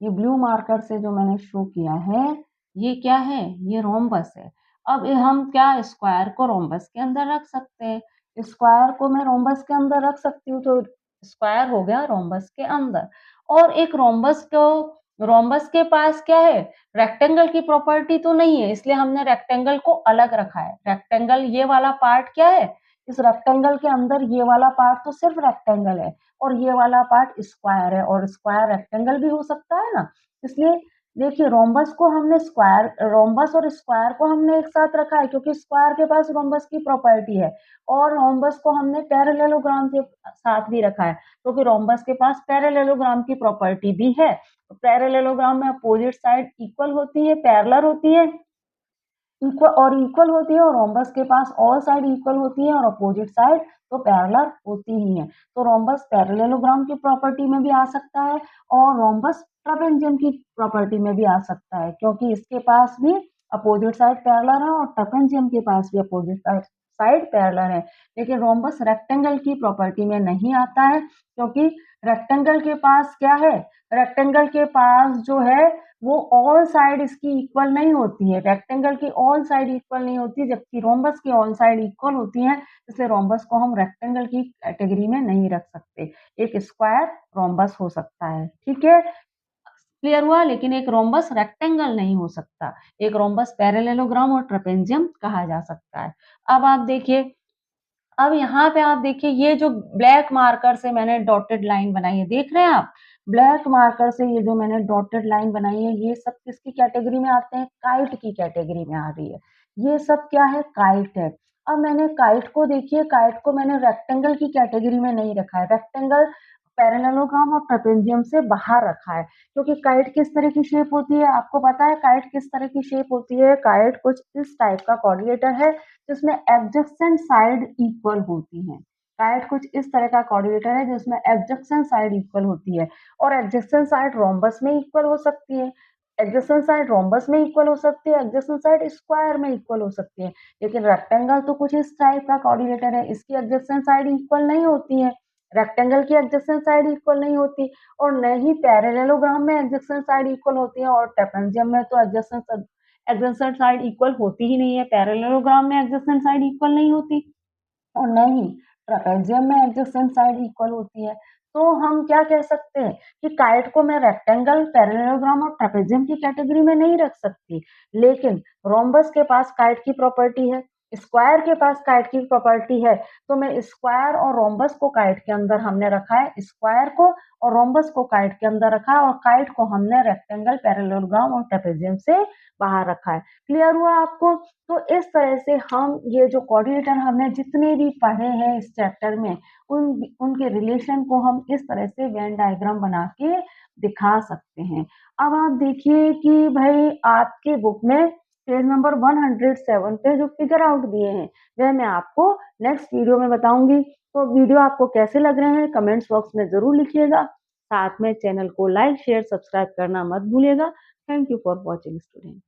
ये ब्लू मार्कर से जो मैंने शो किया है, ये क्या है, ये रोम्बस है। अब हम क्या स्क्वायर को रोम्बस के अंदर रख सकते हैं। स्क्वायर को मैं रोम्बस के अंदर रख सकती हूँ, तो स्क्वायर हो गया रोम्बस के अंदर। और एक रोम्बस के पास क्या है, रेक्टेंगल की प्रॉपर्टी तो नहीं है, इसलिए हमने रेक्टेंगल को अलग रखा है। रेक्टेंगल ये वाला पार्ट क्या है, इस रेक्टेंगल के अंदर ये वाला पार्ट तो सिर्फ रेक्टेंगल है और ये वाला पार्ट स्क्वायर है, और स्क्वायर रेक्टेंगल भी हो सकता है ना। इसलिए देखिए, रोम्बस और स्क्वायर को हमने एक साथ रखा है, क्योंकि स्क्वायर के पास रोम्बस की प्रॉपर्टी है। और रोम्बस को हमने पैरेललोग्राम के साथ भी रखा है, क्योंकि रोम्बस के पास पैरेललोग्राम की प्रॉपर्टी भी है। पैरेललोग्राम में अपोजिट साइड इक्वल होती है, पैरेलल होती है, इक्वल होती है, और रोम्बस के पास ऑल साइड इक्वल होती है और अपोजिट साइड तो पैरेलल होती ही है। तो रोम्बस पैरेललोग्राम की प्रॉपर्टी में भी आ सकता है और रोम्बस ट्रापेजियम की प्रॉपर्टी में भी आ सकता है, क्योंकि इसके पास भी अपोजिट साइड पैरेलल है और ट्रापेजियम के पास भी अपोजिट साइड पैरेलल है। लेकिन रोम्बस रेक्टेंगल की प्रॉपर्टी में नहीं आता है, क्योंकि रेक्टेंगल के पास क्या है, रेक्टेंगल के पास जो है वो ऑल साइड इसकी इक्वल नहीं होती है, रेक्टेंगल की ऑल साइड इक्वल नहीं होती, जबकि रोम्बस की ऑल साइड इक्वल होती हैं, इसलिए रोम्बस को हम रेक्टेंगल की कैटेगरी में नहीं रख सकते। एक स्क्वायर रोम्बस हो सकता है, ठीक है? क्लियर हुआ? लेकिन एक रोम्बस रेक्टेंगल नहीं हो सकता। एक रोम्बस पैरेललोग्राम और ट्रेपेजियम कहा जा सकता है। अब आप देखिए, अब यहाँ पे आप देखिए ये जो ब्लैक मार्कर से मैंने डॉटेड लाइन बनाई है, देख रहे हैं आप? ब्लैक मार्कर से ये जो मैंने डॉटेड लाइन बनाई है, ये सब किसकी कैटेगरी में आते हैं? काइट की कैटेगरी में आ रही है। ये सब क्या है? काइट है। अब मैंने काइट को देखिए, काइट को मैंने रेक्टेंगल की कैटेगरी में नहीं रखा है। रेक्टेंगल, पैरेललोग्राम और ट्रेपेजियम से बाहर रखा है, क्योंकि काइट किस तरह की शेप होती है? आपको पता है काइट किस तरह की शेप होती है? काइट कुछ इस टाइप का कोऑर्डिनेटर है जिसमें एडजेसेंट साइड इक्वल होती हैं। काइट कुछ इस तरह का कोऑर्डिनेटर है जिसमें एडजेसेंट साइड इक्वल होती है, और एडजेसेंट साइड रोम्बस में इक्वल हो सकती है, एडजेसेंट साइड रोम्बस में इक्वल हो सकती है, एडजेसेंट साइड स्क्वायर में इक्वल हो सकती है। लेकिन रेक्टेंगल तो कुछ इस टाइप का कोऑर्डिनेटर है, इसकी एडजेसेंट साइड इक्वल नहीं होती है। रेक्टेंगल की एडजेसेंट साइड इक्वल नहीं होती, और न ही पैरेललोग्राम में एडजेसेंट साइड इक्वल होती है, और ट्रेपेजियम में तो एडजेसेंट साइड इक्वल होती ही नहीं है। पैरेललोग्राम में एडजेसेंट साइड इक्वल नहीं होती, और नहीं ट्रापेजियम में एडजेसेंट साइड इक्वल होती है। तो हम क्या कह सकते हैं कि काइट को मैं रेक्टेंगल, पैरेललोग्राम और ट्रापेजियम की कैटेगरी में नहीं रख सकती, लेकिन रोम्बस के पास काइट की प्रॉपर्टी है, स्क्वायर के पास काइट की प्रॉपर्टी है, तो मैं स्क्वायर और रोम्बस को काइट के अंदर हमने रखा है, स्क्वायर को और रोम्बस को काइट के अंदर रखा है, और काइट को हमने रेक्टेंगल, पैरेललोग्राम और ट्रापेजियम से बाहर रखा है। क्लियर हुआ आपको? तो इस तरह से हम ये जो कोऑर्डिनेटर हमने जितने भी पढ़े हैं इस चैप्टर में, उनके रिलेशन को हम इस तरह से वेन डायग्राम बना के दिखा सकते हैं। अब आप देखिए कि भाई आपके बुक में पेज नंबर 107 पे जो फिगर आउट दिए हैं, वह मैं आपको नेक्स्ट वीडियो में बताऊंगी। तो वीडियो आपको कैसे लग रहे हैं कमेंट्स बॉक्स में जरूर लिखिएगा। साथ में चैनल को लाइक, शेयर, सब्सक्राइब करना मत भूलिएगा। Thank you for watching student.